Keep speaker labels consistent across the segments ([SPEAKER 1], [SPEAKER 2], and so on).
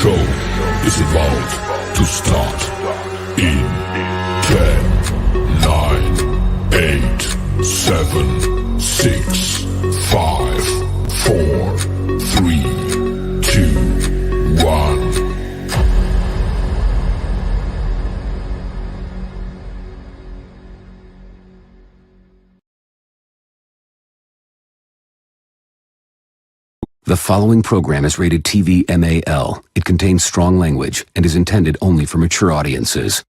[SPEAKER 1] show is about to start in 10, 9, 8, 7, 6, 5, 4, 3, 2, 1.
[SPEAKER 2] The following program is rated TV MAL. It contains strong language and is intended only for mature audiences.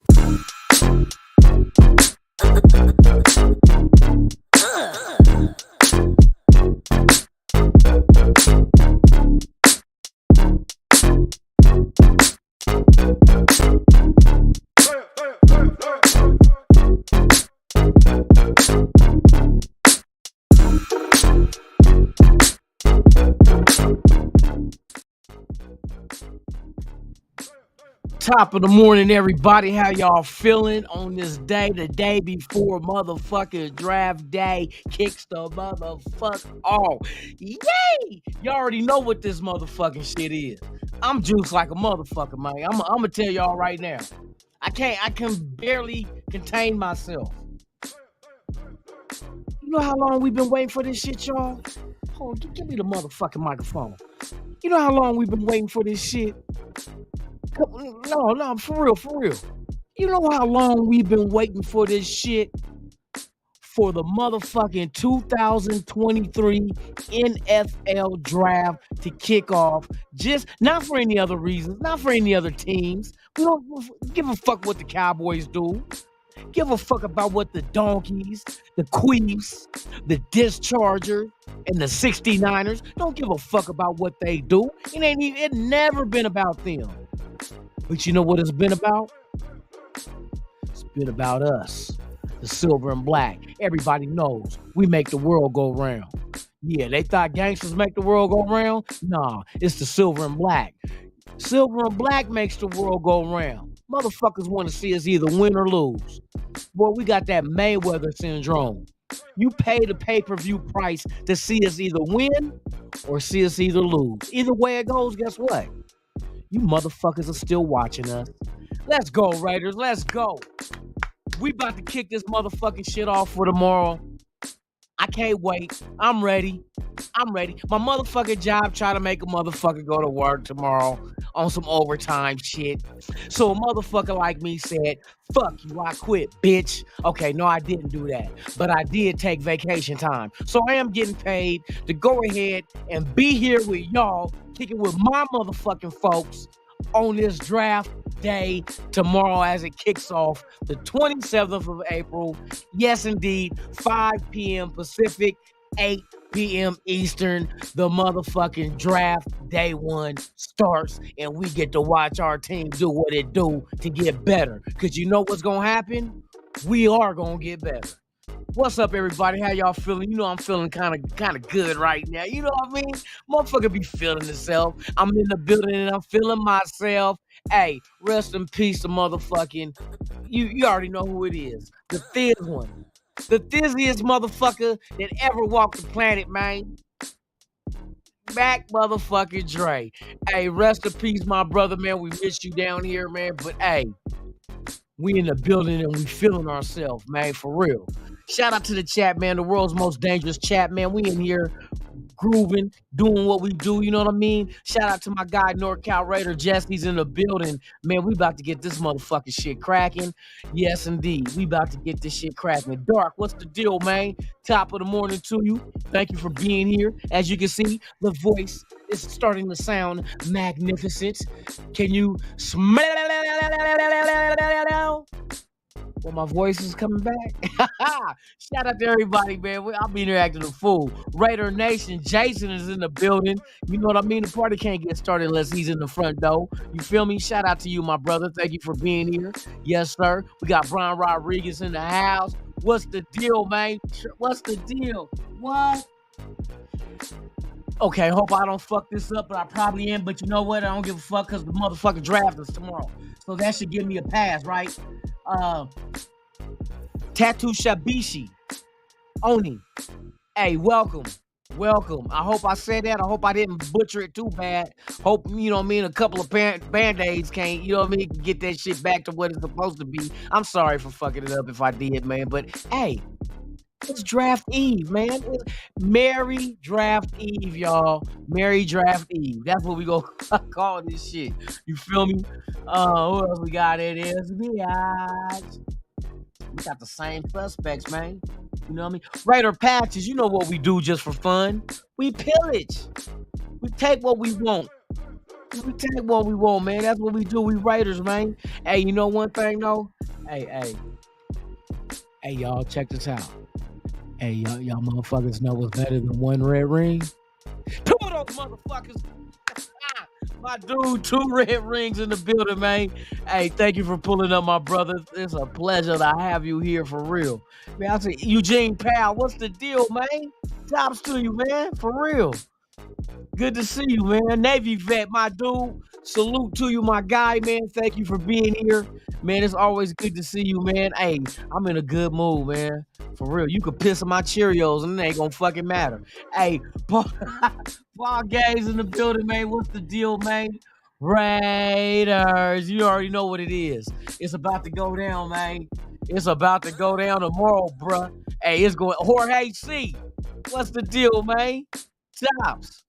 [SPEAKER 3] Top of the morning, everybody. How y'all feeling on this day, the day before motherfucking draft day kicks the motherfucker off? Yay! Y'all already know what this motherfucking shit is. I'm juiced like a motherfucker, man. I'm gonna tell y'all right now. I can barely contain myself. You know how long we've been waiting for this shit, y'all? Hold on, give me the motherfucking microphone. You know how long we've been waiting for this shit? No, for real. You know how long we've been waiting for this shit? For the motherfucking 2023 NFL draft to kick off. Just not for any other reasons, not for any other teams. We don't give a fuck what the Cowboys do. Give a fuck about what the Donkeys, the Queefs, the Dischargers, and the 69ers. Don't give a fuck about what they do. It never been about them. But you know what it's been about? It's been about us, the silver and black. Everybody knows we make the world go round. Yeah, they thought gangsters make the world go round? Nah, it's the silver and black. Silver and black makes the world go round. Motherfuckers want to see us either win or lose. Boy, we got that Mayweather syndrome. You pay the pay-per-view price to see us either win or see us either lose. Either way it goes, guess what? You motherfuckers are still watching us. Let's go, Raiders. Let's go. We about to kick this motherfucking shit off for tomorrow. I can't wait. I'm ready. My motherfucking job trying to make a motherfucker go to work tomorrow on some overtime shit. So a motherfucker like me said, fuck you, I quit, bitch. Okay, no, I didn't do that. But I did take vacation time. So I am getting paid to go ahead and be here with y'all, kicking with my motherfucking folks on this draft day tomorrow as it kicks off the 27th of April. Yes, indeed, 5 p.m. Pacific, 8 p.m. Eastern. The motherfucking draft day one starts, and we get to watch our team do what it do to get better. Because you know what's going to happen? We are going to get better. What's up, everybody? How y'all feeling? You know I'm feeling kind of good right now. You know what I mean? Motherfucker be feeling himself. I'm in the building and I'm feeling myself. Hey, rest in peace to motherfucking, you already know who it is. The Thiz one. The thizziest motherfucker that ever walked the planet, man. Back motherfucking Dre. Hey, rest in peace, my brother, man. We miss you down here, man. But hey, we in the building and we feeling ourselves, man, for real. Shout out to the chat, man, the world's most dangerous chat, man. We in here grooving, doing what we do, you know what I mean? Shout out to my guy, NorCal Raider. Jesse's in the building. Man, we about to get this motherfucking shit cracking. Yes, indeed. We about to get this shit cracking. Dark, what's the deal, man? Top of the morning to you. Thank you for being here. As you can see, the voice is starting to sound magnificent. Can you smell? Well, my voice is coming back. Shout out to everybody, man. I'll be here acting a fool. Raider Nation, Jason is in the building. You know what I mean? The party can't get started unless he's in the front door. You feel me? Shout out to you, my brother. Thank you for being here. Yes, sir. We got Brian Rodriguez in the house. What's the deal, man? What's the deal? What? Okay, hope I don't fuck this up, but I probably am. But you know what? I don't give a fuck because the motherfucking draft is tomorrow. So that should give me a pass, right? Tattoo Shabishi. Oni. Hey, welcome. Welcome. I hope I said that. I hope I didn't butcher it too bad. Hope, you know what I mean, a couple of Band-Aids can't, you know what I mean, get that shit back to what it's supposed to be. I'm sorry for fucking it up if I did, man. But, hey, it's Draft Eve, man. Merry Draft Eve, y'all. Merry Draft Eve. That's what we gonna call this shit. You feel me? Who else we got? It is biatch. We got the same suspects, man. You know what I mean? Raider Patches, you know what we do just for fun. We pillage. We take what we want. We take what we want, man. That's what we do. We Raiders, man. Hey, you know one thing, though? Hey, y'all, check this out. Hey, y'all motherfuckers know what's better than one red ring? Two of those motherfuckers. My dude, 2 red rings in the building, man. Hey, thank you for pulling up, my brother. It's a pleasure to have you here for real. Man, I say, Eugene Powell, what's the deal, man? Tops to you, man, for real. Good to see you, man. Navy vet, my dude. Salute to you, my guy, man. Thank you for being here. Man, it's always good to see you, man. Hey, I'm in a good mood, man. For real. You could piss on my Cheerios and it ain't gonna fucking matter. Hey, Paul Gaze in the building, man. What's the deal, man? Raiders. You already know what it is. It's about to go down, man. It's about to go down tomorrow, bruh. Hey, it's going. Jorge C. What's the deal, man? Tops.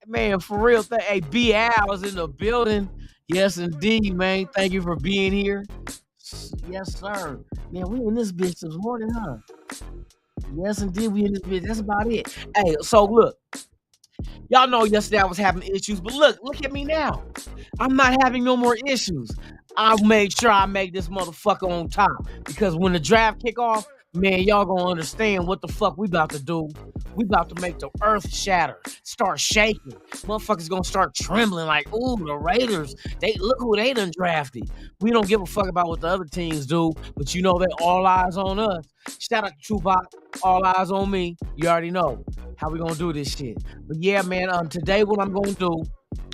[SPEAKER 3] Man, for real. Hey, B. Al is in the building. Yes, indeed, man. Thank you for being here. Yes, sir. Man, we in this bitch this morning, huh? Yes, indeed, we in this bitch. That's about it. Hey, so look. Y'all know yesterday I was having issues, but look at me now. I'm not having no more issues. I made sure I make this motherfucker on top because when the draft kick off, man, y'all gonna understand what the fuck we about to do. We about to make the earth shatter, start shaking. Motherfuckers gonna start trembling like, ooh, the Raiders, they look who they done drafted. We don't give a fuck about what the other teams do, but you know that all eyes on us. Shout out to Chubak, all eyes on me. You already know how we gonna do this shit. But yeah, man, today what I'm gonna do,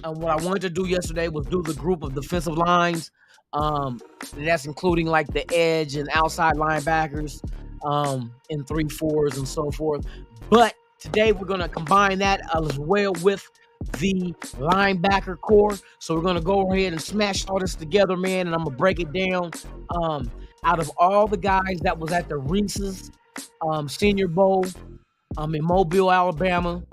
[SPEAKER 3] what I wanted to do yesterday was do the group of defensive lines. And that's including like the edge and outside linebackers, and 3-4s and so forth. But today we're gonna combine that as well with the linebacker core. So we're gonna go ahead and smash all this together, man, and I'm gonna break it down. Out of all the guys that was at the Reese's Senior Bowl in Mobile, Alabama,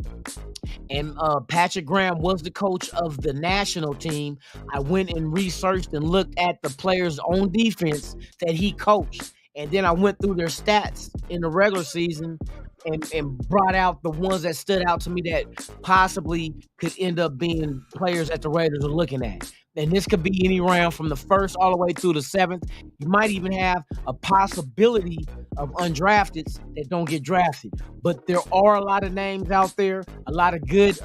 [SPEAKER 3] and Patrick Graham was the coach of the national team, I went and researched and looked at the players on defense that he coached. And then I went through their stats in the regular season and brought out the ones that stood out to me that possibly could end up being players that the Raiders are looking at. And this could be any round from the 1st all the way through the 7th. You might even have a possibility of undrafteds that don't get drafted. But there are a lot of names out there, a lot of good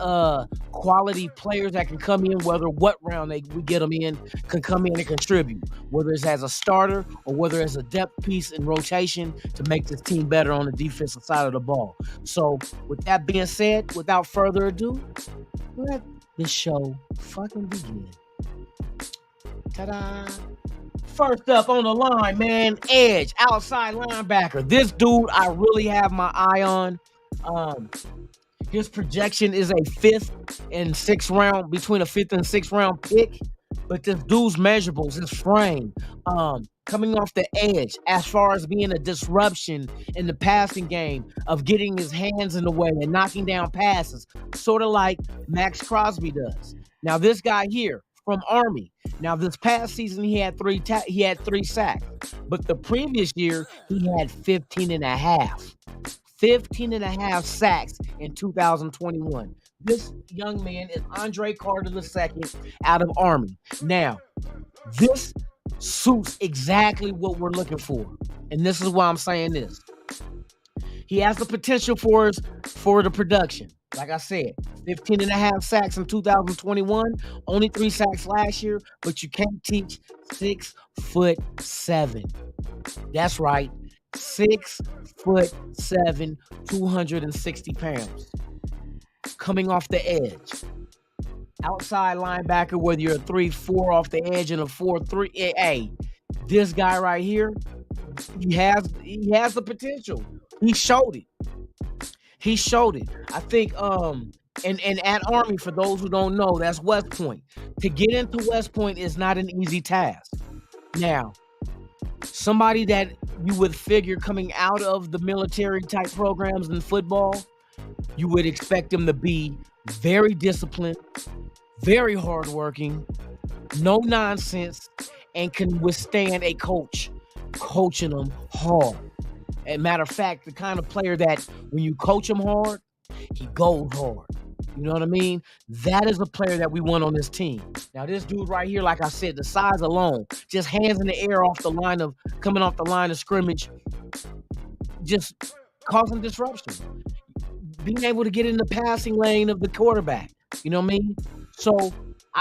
[SPEAKER 3] quality players that can come in, whether what round we get them in, can come in and contribute, whether it's as a starter or whether it's a depth piece in rotation to make this team better on the defensive side of the ball. So with that being said, without further ado, let this show fucking begin. Ta-da! First up on the line, man, edge, outside linebacker. This dude I really have my eye on. His projection is a 5th and 6th round, between a 5th and 6th round pick. But this dude's measurables, his frame, coming off the edge, as far as being a disruption in the passing game, of getting his hands in the way and knocking down passes, sort of like Max Crosby does. Now, this guy here from Army. Now, this past season, he had 3 sacks. But the previous year, he had 15 and a half. 15 and a half sacks in 2021. This young man is Andre Carter II out of Army. Now, this suits exactly what we're looking for. And this is why I'm saying this. He has the potential for the production. Like I said, 15 and a half sacks in 2021, only 3 sacks last year, but you can't teach 6'7". That's right, 6'7", 260 pounds. Coming off the edge. Outside linebacker, whether you're a 3-4 off the edge and a 4-3, hey, this guy right here, he has the potential. He showed it. He showed it. I think and at Army, for those who don't know, that's West Point. To get into West Point is not an easy task. Now, somebody that you would figure coming out of the military type programs in football, you would expect them to be very disciplined, very hardworking, no nonsense, and can withstand a coach coaching them hard. And matter of fact, the kind of player that when you coach him hard, he goes hard. You know what I mean? That is a player that we want on this team. Now, this dude right here, like I said, the size alone, just hands in the air coming off the line of scrimmage, just causing disruption. Being able to get in the passing lane of the quarterback. You know what I mean? So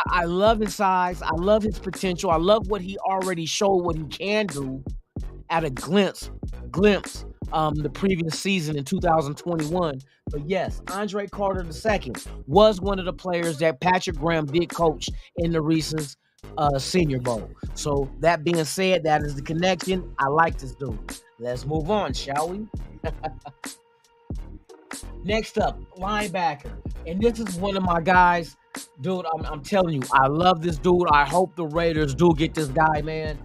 [SPEAKER 3] I love his size. I love his potential. I love what he already showed, what he can do at a glimpse the previous season in 2021. But yes, Andre Carter II was one of the players that Patrick Graham did coach in the recent Senior Bowl. So that being said, that is the connection. I like this dude. Let's move on, shall we? Next up, linebacker. And this is one of my guys. Dude, I'm telling you, I love this dude. I hope the Raiders do get this guy, man.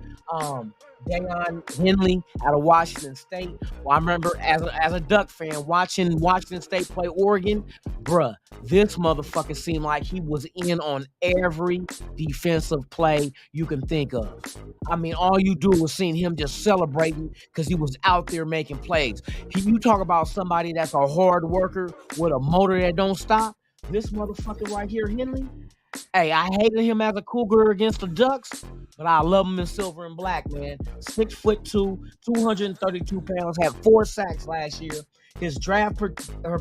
[SPEAKER 3] Daiyan Henley out of Washington State. Well, I remember as a Duck fan watching Washington State play Oregon, bruh, this motherfucker seemed like he was in on every defensive play you can think of. I mean, all you do was seeing him just celebrating because he was out there making plays. You talk about somebody that's a hard worker with a motor that don't stop. This motherfucker right here, Henley. Hey, I hated him as a Cougar against the Ducks, but I love him in silver and black, man. 6'2", 232 pounds, had 4 sacks last year. His draft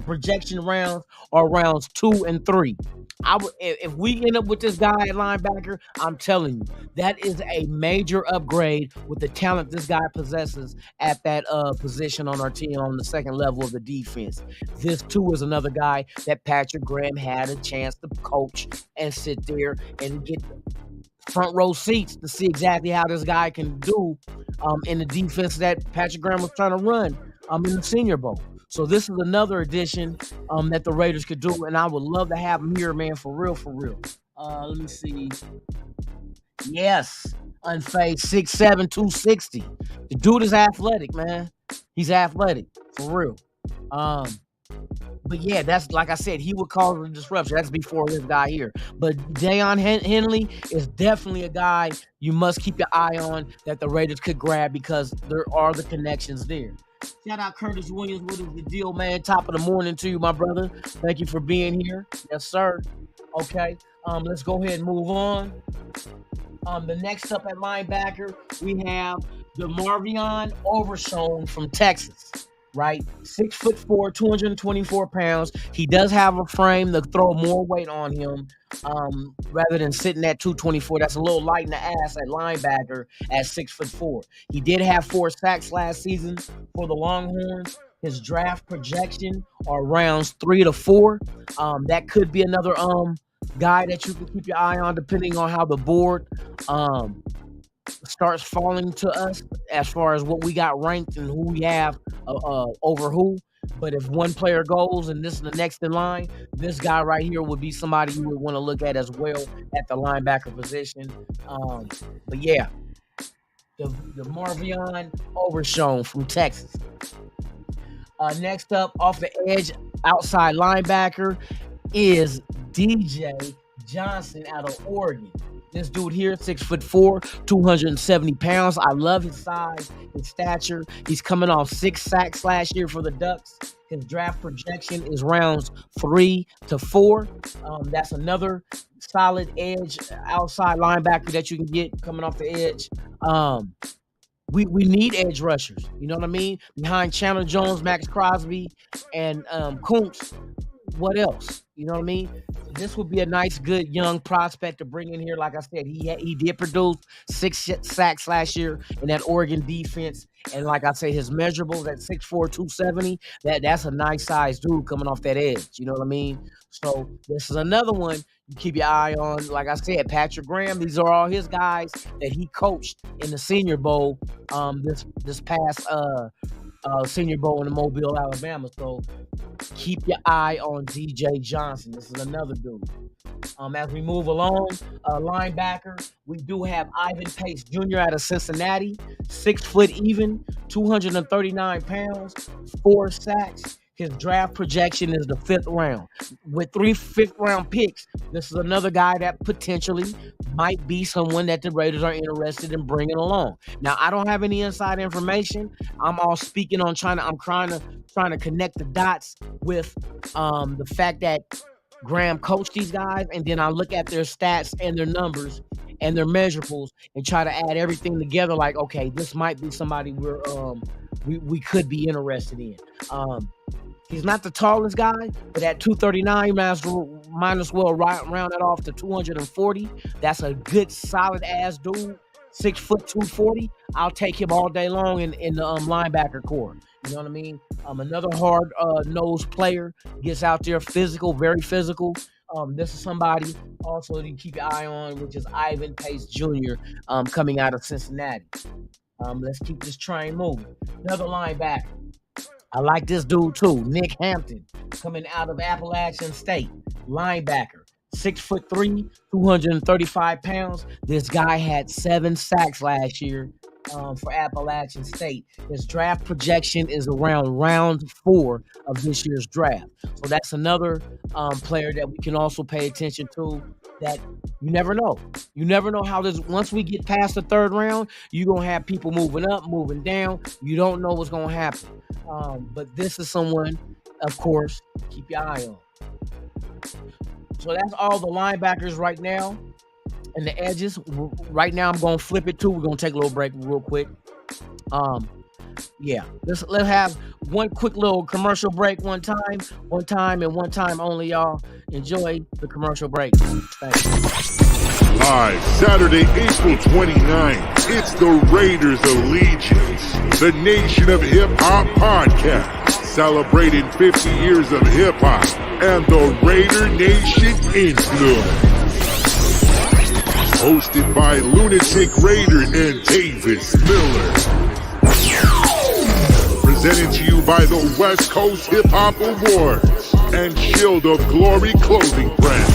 [SPEAKER 3] projection rounds are rounds 2 and 3. If we end up with this guy at linebacker, I'm telling you, that is a major upgrade with the talent this guy possesses at that position on our team on the second level of the defense. This too is another guy that Patrick Graham had a chance to coach and sit there and get front row seats to see exactly how this guy can do in the defense that Patrick Graham was trying to run in the Senior Bowl. So this is another addition that the Raiders could do, and I would love to have him here, man, for real, for real. Let me see. Yes, unfazed, 6'7", 260. The dude is athletic, man. He's athletic, for real. But yeah, that's like I said, he would cause a disruption. That's before this guy here. But Daiyan Henley is definitely a guy you must keep your eye on that the Raiders could grab because there are the connections there. Shout out Curtis Williams. What is the deal, man? Top of the morning to you, my brother. Thank you for being here. Yes, sir. Okay. Let's go ahead and move on. The next up at linebacker, we have DeMarvion Overshown from Texas. Right? 6'4", 224 pounds. He does have a frame to throw more weight on him rather than sitting at 224. That's a little light in the ass at linebacker at 6'4". He did have 4 sacks last season for the Longhorns. His draft projection are rounds 3 to 4. That could be another guy that you can keep your eye on depending on how the board starts falling to us as far as what we got ranked and who we have over who. But if one player goes and this is the next in line, this guy right here would be somebody you would want to look at as well at the linebacker position. But yeah, the DeMarvion Overshown from Texas. Next up, off the edge, outside linebacker is DJ Johnson out of Oregon. This dude here, 6'4", 270 pounds. I love his size, his stature. He's coming off 6 sacks last year for the Ducks. His draft projection is rounds 3 to 4. That's another solid edge outside linebacker that you can get coming off the edge. We need edge rushers. You know what I mean? Behind Chandler Jones, Max Crosby, and Kuntz. What else? You know what I mean? This would be a nice, good, young prospect to bring in here. Like I said, he did produce 6 sacks last year in that Oregon defense. And like I say, his measurables at 6'4", 270, that's a nice size dude coming off that edge. You know what I mean? So this is another one you keep your eye on. Like I said, Patrick Graham, these are all his guys that he coached in the Senior Bowl this past Senior Bowl in Mobile, Alabama. So keep your eye on DJ Johnson. This is another dude. As we move along, linebacker, we do have Ivan Pace Jr. out of Cincinnati, 6 foot even, 239 pounds, 4 sacks. His draft projection is the 5th round. With 3 fifth-round picks, this is another guy that potentially might be someone that the Raiders are interested in bringing along. Now, I don't have any inside information. I'm all speaking on I'm trying to connect the dots with the fact that Graham coached these guys, and then I look at their stats and their numbers and their measurables and try to add everything together. Like, okay, this might be somebody we could be interested in. He's not the tallest guy, but at 239, might as well round it off to 240. That's a good, solid ass dude. 6 foot 240. I'll take him all day long in the linebacker core. You know what I mean? Another hard nosed player, gets out there physical, very physical. This is somebody also to keep your eye on, which is Ivan Pace Jr. Coming out of Cincinnati. Let's keep this train moving. Another linebacker. I like this dude too, Nick Hampton, coming out of Appalachian State, linebacker. 6'3", 235 pounds. This guy had 7 sacks last year for Appalachian State. His draft projection is around round 4 of this year's draft. So that's another player that we can also pay attention to, that you never know. You never know how this, once we get past the 3rd round, you're going to have people moving up, moving down. You don't know what's going to happen. But this is someone, of course, keep your eye on. So that's all the linebackers right now and the edges. Right now, I'm going to flip it too. We're going to take a little break real quick. Yeah, let's have one quick little commercial break one time and one time only, y'all. Enjoy the commercial break. Thanks.
[SPEAKER 1] Live Saturday, April 29th, it's the Raiders Allegiance, the Nation of Hip Hop podcast, celebrating 50 years of hip hop and the Raider Nation influence. Hosted by Lunatic Raider and Davis Miller. Presented to you by the West Coast Hip Hop Awards and Shield of Glory clothing brand.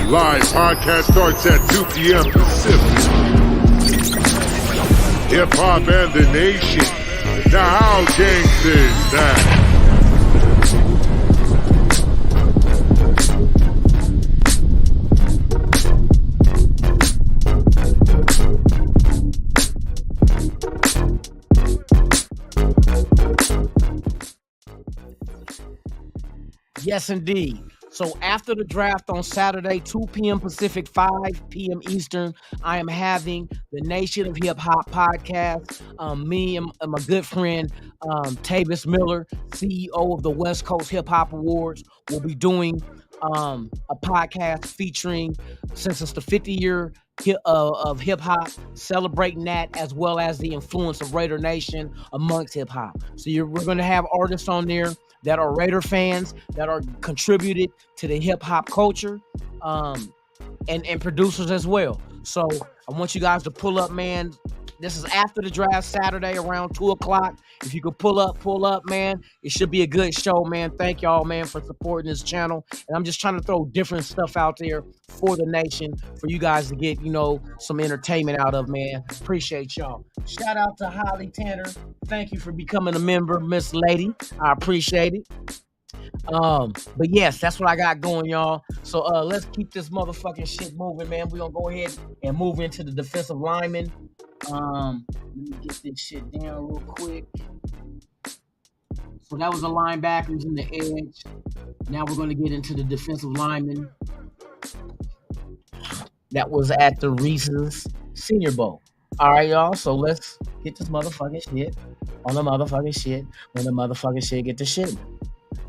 [SPEAKER 1] Live podcast starts at 2 p.m. Pacific. Hip Hop and the Nation. Now how gangsta is that?
[SPEAKER 3] Yes, indeed. So after the draft on Saturday, 2 p.m. Pacific, 5 p.m. Eastern, I am having the Nation of Hip Hop podcast. Me and my good friend, Tavis Miller, CEO of the West Coast Hip Hop Awards, will be doing a podcast featuring, since it's the 50-year of hip hop, celebrating that, as well as the influence of Raider Nation amongst hip hop. So we're going to have artists on there that are Raider fans, that are contributed to the hip hop culture, and producers as well. So I want you guys to pull up, man. This is after the draft Saturday around 2 o'clock. If you could pull up, man. It should be a good show, man. Thank y'all, man, for supporting this channel. And I'm just trying to throw different stuff out there for the nation, for you guys to get, some entertainment out of, man. Appreciate y'all. Shout out to Holly Tanner. Thank you for becoming a member, Miss Lady. I appreciate it. But yes, that's what I got going, y'all. So let's keep this motherfucking shit moving, man. We're gonna go ahead and move into the defensive linemen. Let me get this shit down real quick. So that was the linebackers and the edge. Now we're gonna get into the defensive linemen. That was at the Reese's Senior Bowl. All right, y'all. So let's get this motherfucking shit on the motherfucking shit. When the motherfucking shit get the shit.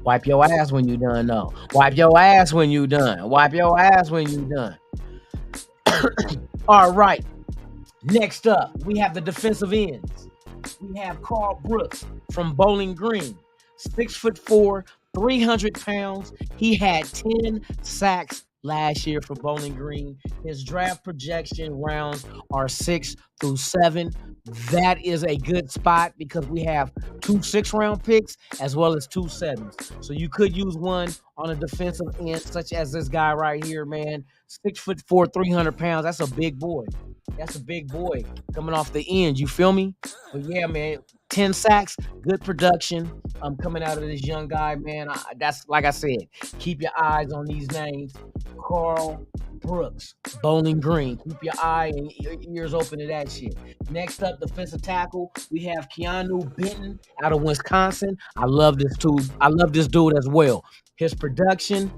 [SPEAKER 3] Wipe your ass when you done, though. Wipe your ass when you done. Wipe your ass when you done. All right. Next up, we have the defensive ends. We have Carl Brooks from Bowling Green. 6'4", 300 pounds. He had 10 sacks last year for Bowling Green. His draft projection rounds are 6 through 7. That is a good spot because we have 2 6-round picks as well as 2 7s. So you could use one on a defensive end, such as this guy right here, man. 6'4", 300 pounds. That's a big boy. That's a big boy coming off the end. You feel me? But yeah, man. 10 sacks, good production. Coming out of this young guy, man. That's like I said. Keep your eyes on these names. Carl Brooks, Bowling Green. Keep your eye and your ears open to that shit. Next up, defensive tackle, we have Keanu Benton out of Wisconsin. I love this dude as well. His production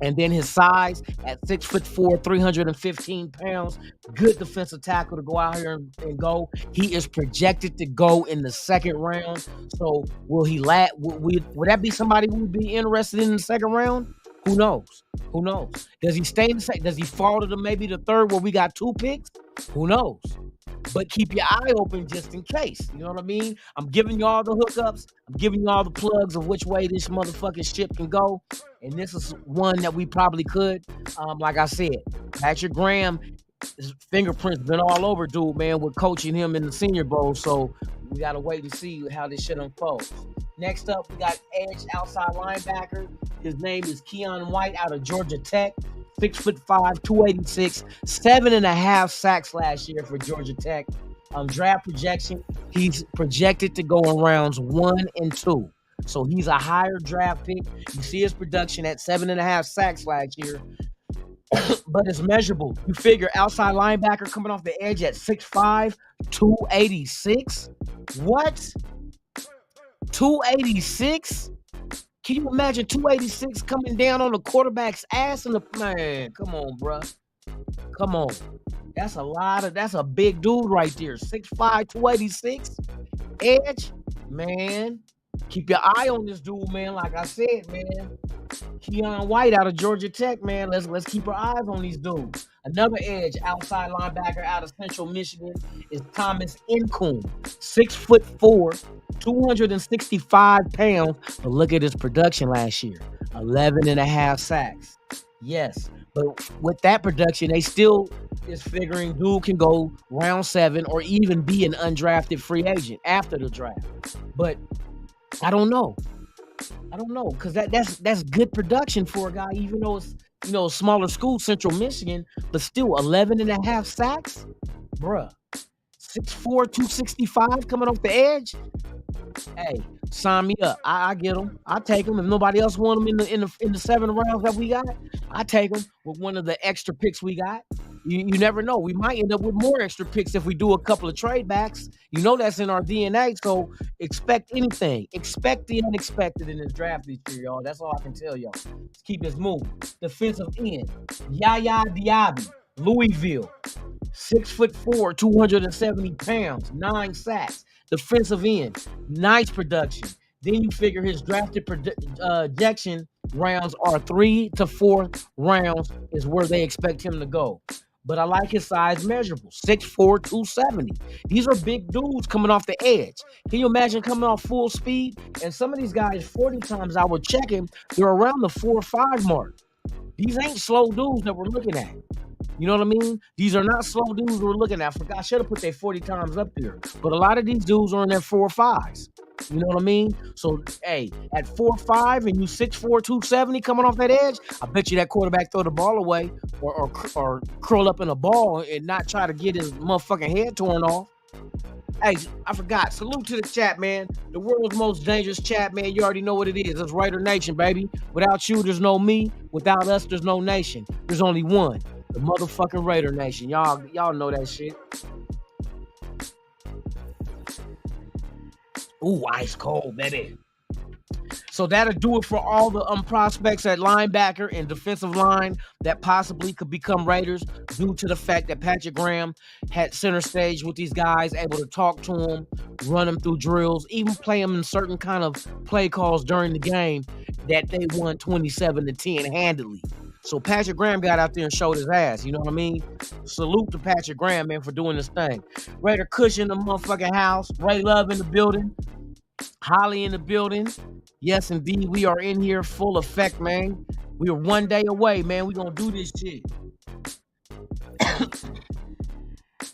[SPEAKER 3] and then his size at 6'4", 315 pounds. Good defensive tackle to go out here and go. He is projected to go in the 2nd round. So will he would that be somebody we'd be interested in the 2nd round? Who knows? Who knows? Does he stay in the 2nd? Does he fall to maybe the 3rd where we got 2 picks? Who knows? But keep your eye open just in case. You know what I mean? I'm giving you all the hookups. I'm giving you all the plugs of which way this motherfucking ship can go. And this is one that we probably could. Like I said, Patrick Graham, his fingerprints been all over dude, man, with coaching him in the Senior Bowl. So we got to wait and see how this shit unfolds. Next up, we got edge outside linebacker. His name is Keon White out of Georgia Tech. 6'5", 286, 7.5 sacks last year for Georgia Tech. Draft projection, he's projected to go in rounds 1 and 2. So he's a higher draft pick. You see his production at 7.5 sacks last year. But it's measurable. You figure outside linebacker coming off the edge at 6'5", 286. What? 286? Can you imagine 286 coming down on the quarterback's ass? Man, come on, bruh. Come on. That's a big dude right there. 6'5", 286. Edge, man. Keep your eye on this dude, man. Like I said, man. Keon White out of Georgia Tech, man. Let's keep our eyes on these dudes. Another edge outside linebacker out of Central Michigan is Thomas Incoon. 6'4", 265 pounds. But look at his production last year. 11.5 sacks. Yes. But with that production, they still is figuring dude can go round 7 or even be an undrafted free agent after the draft. But I don't know. Because that's good production for a guy, even though it's a smaller school, Central Michigan, but still 11.5 sacks, bruh. 6'4", 265 coming off the edge. Hey, sign me up. I get him. I take him. If nobody else want him in the 7 rounds that we got, I take him with one of the extra picks we got. You never know. We might end up with more extra picks if we do a couple of trade backs. You know that's in our DNA, so expect anything. Expect the unexpected in this draft this year, y'all. That's all I can tell y'all. Let's keep this moving. Defensive end, Yaya Diaby, Louisville. 6'4", 270 pounds, 9 sacks. Defensive end, nice production. Then you figure his drafted projection rounds are 3 to 4 rounds is where they expect him to go. But I like his size measurable, 6'4", 270. These are big dudes coming off the edge. Can you imagine coming off full speed? And some of these guys, 40 times I would check him, they're around the 4.5 mark. These ain't slow dudes that we're looking at. You know what I mean? These are not slow dudes we're looking at. I should have put their 40 times up there. But a lot of these dudes are in their 4.5s. You know what I mean? So, hey, at 4.5 and you 6'4", 270 coming off that edge, I bet you that quarterback throw the ball away or curl up in a ball and not try to get his motherfucking head torn off. Hey, I forgot. Salute to the chat, man. The world's most dangerous chat, man. You already know what it is. It's Raider Nation, baby. Without you, there's no me. Without us, there's no nation. There's only one. The motherfucking Raider Nation. Y'all know that shit. Ooh, ice cold, baby. So that'll do it for all the prospects at linebacker and defensive line that possibly could become Raiders due to the fact that Patrick Graham had center stage with these guys, able to talk to them, run them through drills, even play them in certain kind of play calls during the game that they won 27-10 handily. So Patrick Graham got out there and showed his ass. You know what I mean? Salute to Patrick Graham, man, for doing this thing. Raider Cush in the motherfucking house. Ray Love in the building. Holly in the building. Yes, indeed, we are in here full effect, man. We are one day away, man. We gonna do this shit.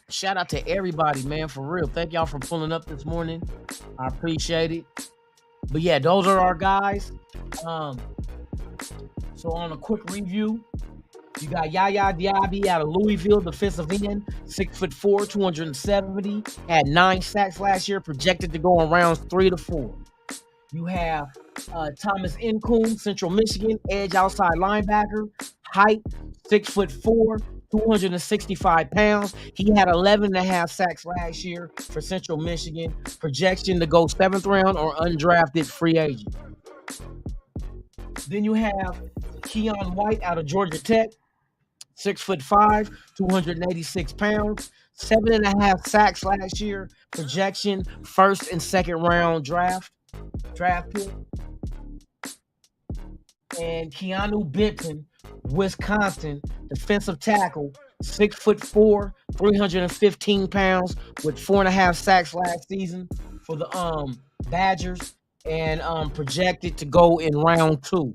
[SPEAKER 3] Shout out to everybody, man, for real. Thank y'all for pulling up this morning. I appreciate it. But yeah, those are our guys. So on a quick review, you got Yaya Diaby out of Louisville, defensive end, 6'4", 270, had 9 sacks last year, projected to go in rounds 3 to 4. You have Thomas Nkoum, Central Michigan, edge outside linebacker, height 6'4", 265 pounds. He had 11.5 sacks last year for Central Michigan, projection to go 7th round or undrafted free agent. Then you have Keon White out of Georgia Tech, 6'5", 286 pounds, 7.5 sacks last year, projection 1st and 2nd round draft pick. And Keanu Benton, Wisconsin, defensive tackle, 6'4", 315 pounds, with 4.5 sacks last season for the Badgers, and projected to go in round 2.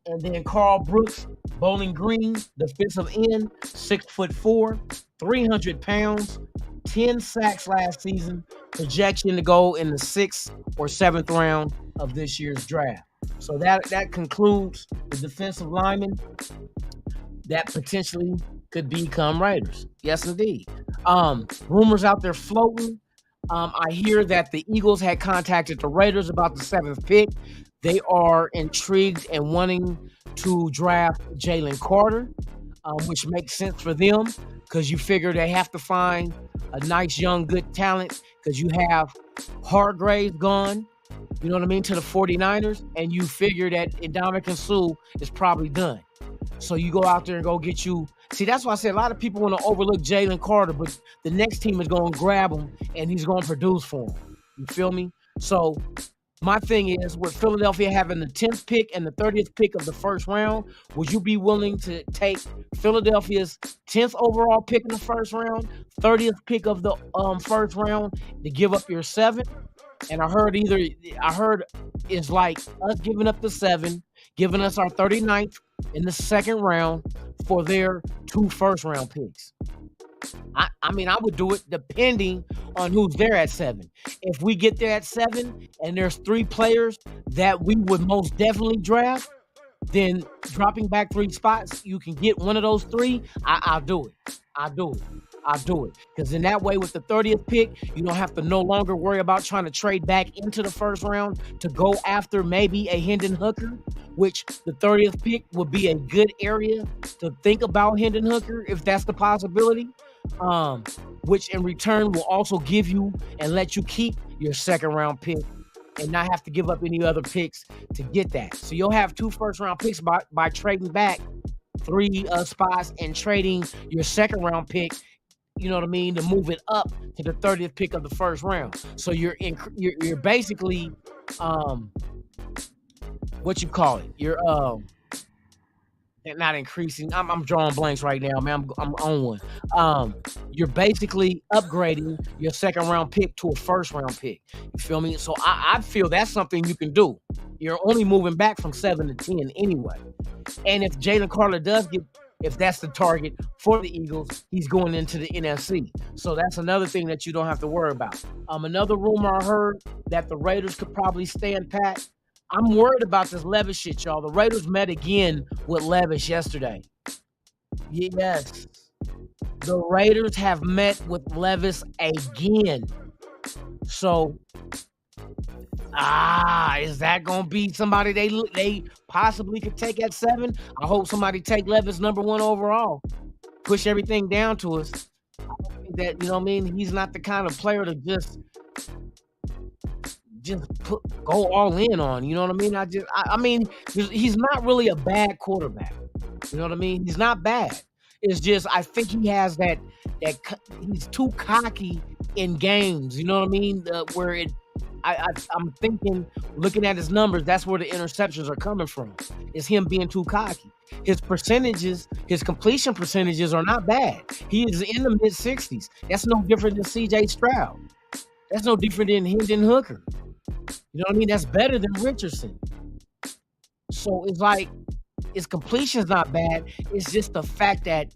[SPEAKER 3] And then Carl Brooks, Bowling Green, defensive end, 6'4", 300 pounds, 10 sacks last season, projection to go in the 6th or 7th round of this year's draft. So that concludes the defensive linemen that potentially could become Raiders. Yes, indeed. Rumors out there floating. I hear that the Eagles had contacted the Raiders about the 7th pick. They are intrigued and wanting to draft Jalen Carter, which makes sense for them because you figure they have to find a nice young good talent because you have Hargrave gone, you know what I mean, to the 49ers, and you figure that Ndamukong Suh is probably done. So you go out there and go get you. See, that's why I say a lot of people want to overlook Jalen Carter, but the next team is going to grab him and he's going to produce for them. You feel me? So my thing is, with Philadelphia having the 10th pick and the 30th pick of the 1st round, would you be willing to take Philadelphia's 10th overall pick in the 1st round, 30th pick of the 1st round to give up your 7th? And I heard it's like us giving up the 7, giving us our 39th in the 2nd round for their 2 1st-round picks. I mean, I would do it depending on who's there at 7. If we get there at 7 and there's 3 players that we would most definitely draft, then dropping back 3 spots, you can get one of those 3. I'll do it. I'll do it. Because in that way, with the 30th pick, you don't have to no longer worry about trying to trade back into the 1st round to go after maybe a Hendon Hooker, which the 30th pick would be a good area to think about Hendon Hooker if that's the possibility, which in return will also give you and let you keep your 2nd round pick and not have to give up any other picks to get that. So you'll have 2 1st-round picks by trading back 3 spots and trading your 2nd round pick, you know what I mean, to move it up to the 30th pick of the 1st round. So you're basically what you call it? You're not increasing. I'm drawing blanks right now, man. I'm on one. You're basically upgrading your 2nd round pick to a 1st round pick. You feel me? So I feel that's something you can do. You're only moving back from 7 to 10 anyway. And if Jalen Carter does get, if that's the target for the Eagles, he's going into the NFC. So that's another thing that you don't have to worry about. Another rumor I heard that the Raiders could probably stand pat. I'm worried about this Levis shit, y'all. The Raiders met again with Levis yesterday. Yes. The Raiders have met with Levis again. So, is that going to be somebody they possibly could take at 7? I hope somebody take Levis number 1 overall. Push everything down to us. I don't think that, you know what I mean? He's not the kind of player to just go all in on, you know what I mean? I mean, he's not really a bad quarterback. You know what I mean? He's not bad. It's just, I think he has that he's too cocky in games, you know what I mean? Where I'm thinking, looking at his numbers, that's where the interceptions are coming from. Is him being too cocky. His completion percentages are not bad. He is in the mid-60s. That's no different than C.J. Stroud. That's no different than Hendon Hooker. You know what I mean? That's better than Richardson. So it's like his completion's not bad. It's just the fact that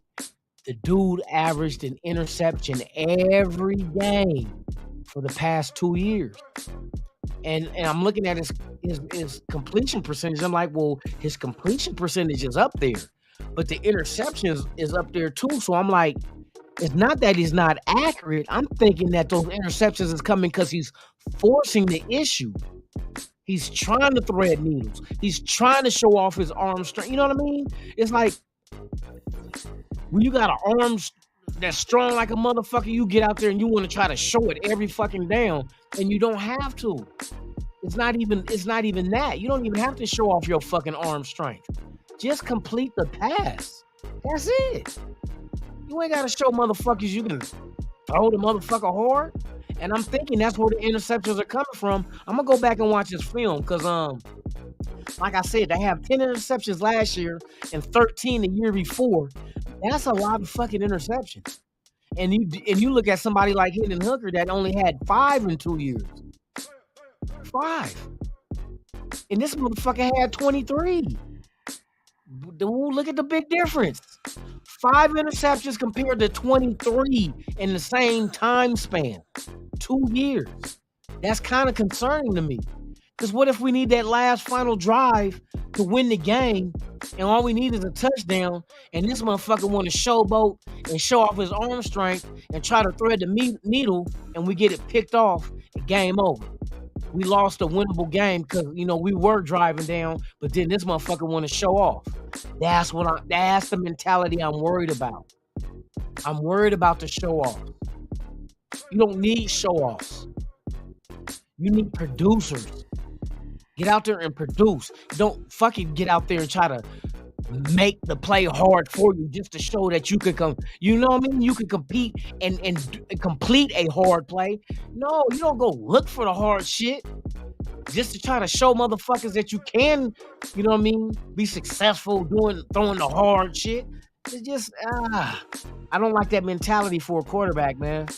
[SPEAKER 3] the dude averaged an interception every game for the past 2 years. And I'm looking at his completion percentage. I'm like, well, his completion percentage is up there, but the interceptions is up there too. So I'm like, it's not that he's not accurate. I'm thinking that those interceptions is coming because he's forcing the issue. He's trying to thread needles. He's trying to show off his arm strength. You know what I mean? It's like when you got an arm that's strong like a motherfucker, you get out there and you want to try to show it every fucking down, and you don't have to. It's not even that. You don't even have to show off your fucking arm strength. Just complete the pass. That's it. You ain't got to show motherfuckers you can throw the motherfucker hard. And I'm thinking that's where the interceptions are coming from. I'm gonna go back and watch this film because like I said, they have 10 interceptions last year and 13 the year before. That's a lot of fucking interceptions. And you look at somebody like Hendon Hooker that only had 5 in 2 years. 5. And this motherfucker had 23. Dude, look at the big difference. 5 interceptions compared to 23 in the same time span. 2 years. That's kind of concerning to me. Because what if we need that last final drive to win the game, and all we need is a touchdown, and this motherfucker want to showboat and show off his arm strength and try to thread the needle, and we get it picked off, and game over. We lost a winnable game because, we were driving down, but then this motherfucker want to show off. That's the mentality I'm worried about. I'm worried about the show off. You don't need show offs. You need producers. Get out there and produce. Don't fucking get out there and try to make the play hard for you just to show that you could come. You know what I mean? You can compete and complete a hard play. No, you don't go look for the hard shit just to try to show motherfuckers that you can, you know what I mean, be successful throwing the hard shit. It's just I don't like that mentality for a quarterback, man.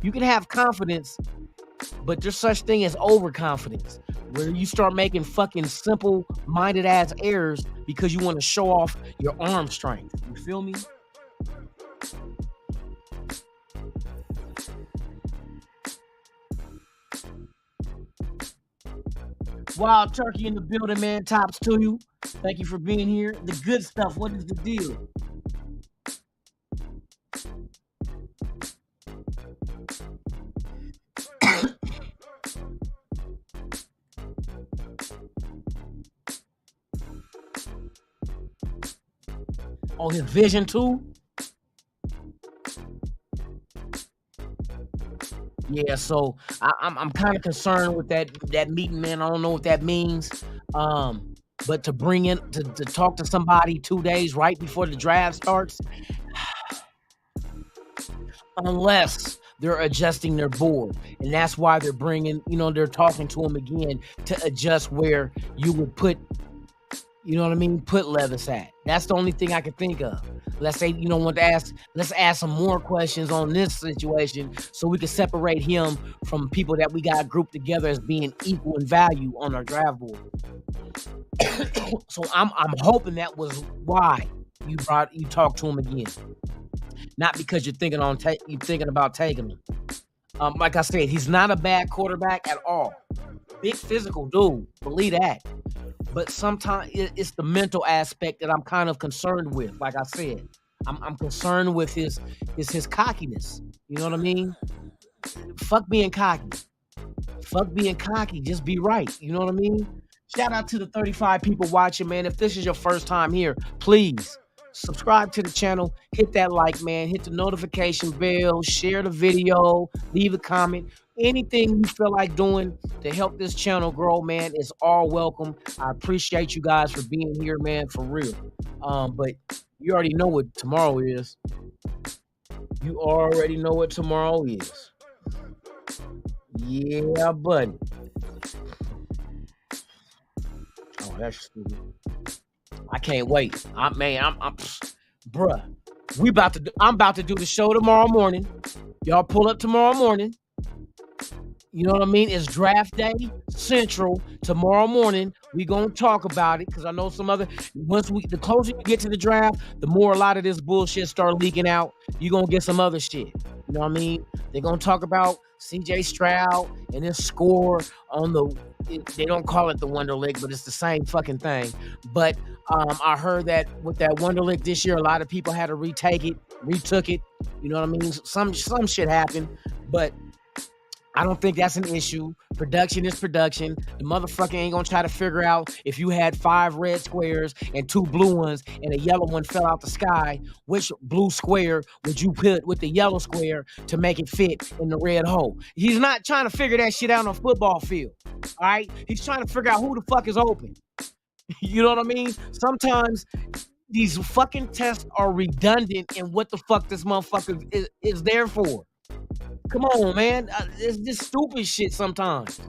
[SPEAKER 3] You can have confidence, but there's such thing as overconfidence, where you start making fucking simple-minded ass errors because you want to show off your arm strength. You feel me? Wild Turkey in the building, man. Tops to you. Thank you for being here. The good stuff. What is the deal? Oh, his vision too? Yeah, so I'm kind of concerned with that meeting, man. I don't know what that means. But to bring in to talk to somebody 2 days right before the draft starts, unless they're adjusting their board, and that's why they're bringing, they're talking to him again to adjust where you would put, put Levis at. That's the only thing I can think of. Let's say let's ask some more questions on this situation so we can separate him from people that we got grouped together as being equal in value on our draft board. So I'm hoping that was why you talked to him again. Not because you're thinking about taking him. Like I said, he's not a bad quarterback at all. Big physical dude, believe that. But sometimes it's the mental aspect that I'm kind of concerned with. Like I said, I'm concerned with his cockiness. You know what I mean? Fuck being cocky. Fuck being cocky. Just be right. You know what I mean? Shout out to the 35 people watching, man. If this is your first time here, please subscribe to the channel. Hit that like, man. Hit the notification bell. Share the video. Leave a comment. Anything you feel like doing to help this channel grow, man, is all welcome. I appreciate you guys for being here, man, for real. But you already know what tomorrow is. You already know what tomorrow is. Yeah, buddy. Oh, that's stupid. I can't wait. Bruh. I'm about to do the show tomorrow morning. Y'all pull up tomorrow morning. You know what I mean? It's draft day central. Tomorrow morning, we gonna talk about it because I know some other. The closer you get to the draft, the more a lot of this bullshit start leaking out. You gonna get some other shit. You know what I mean? They're gonna talk about C.J. Stroud and his score on the. They don't call it the Wonderlic, but it's the same fucking thing. But I heard that with that Wonderlic this year, a lot of people had to retook it. You know what I mean? Some shit happened, but I don't think that's an issue. Production is production. The motherfucker ain't gonna try to figure out if you had 5 red squares and 2 blue ones and a yellow one fell out the sky, which blue square would you put with the yellow square to make it fit in the red hole? He's not trying to figure that shit out on a football field. All right? He's trying to figure out who the fuck is open. You know what I mean? Sometimes these fucking tests are redundant in what the fuck this motherfucker is there for. Come on, man. It's just stupid shit sometimes.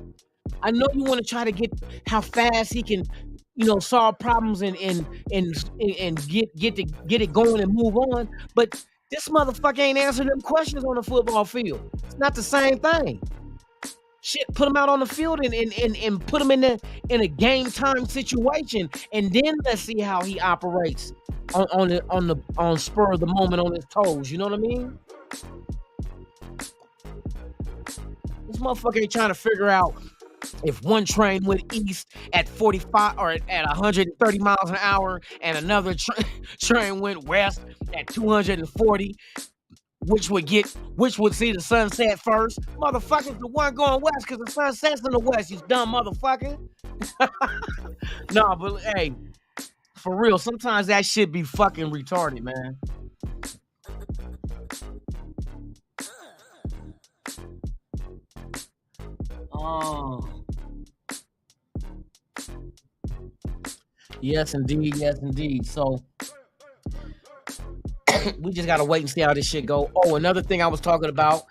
[SPEAKER 3] I know you want to try to get how fast he can, solve problems and get it going and move on. But this motherfucker ain't answering them questions on the football field. It's not the same thing. Shit, put him out on the field and put him in a game time situation, and then let's see how he operates on spur of the moment on his toes. You know what I mean? This motherfucker ain't trying to figure out if one train went east at 45 or at 130 miles an hour and another train went west at 240, which would see the sunset first. Motherfucker's the one going west because the sun sets in the west, you dumb motherfucker. No, but hey, for real, sometimes that shit be fucking retarded, man. Oh. Yes, indeed. So we just gotta wait and see how this shit go. Oh, another thing I was talking about.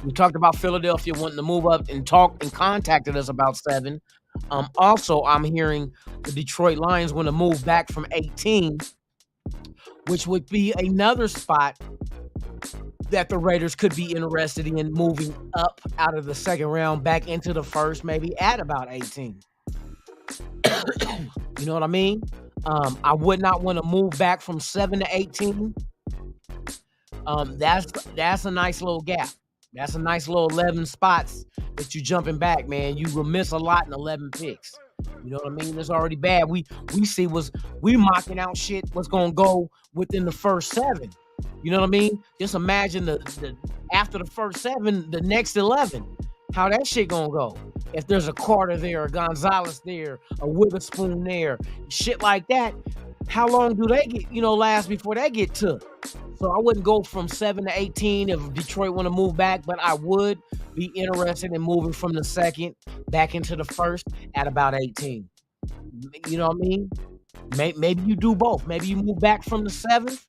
[SPEAKER 3] We talked about Philadelphia wanting to move up and contacted us about 7. Also, I'm hearing the Detroit Lions want to move back from 18, which would be another spot that the Raiders could be interested in moving up out of the second round back into the first, maybe at about 18. You know what I mean? I would not want to move back from 7 to 18. That's a nice little gap. That's a nice little 11 spots that you jumping back, man. You will miss a lot in 11 picks. You know what I mean? It's already bad. We see we mocking out shit what's gonna go within the first 7. You know what I mean? Just imagine the after the first 7, the next 11. How that shit gonna go? If there's a Carter there, a Gonzalez there, a Witherspoon there, shit like that, how long do they get, last before they get took? So I wouldn't go from 7 to 18 if Detroit want to move back, but I would be interested in moving from the second back into the first at about 18. You know what I mean? Maybe you do both. Maybe you move back from the 7th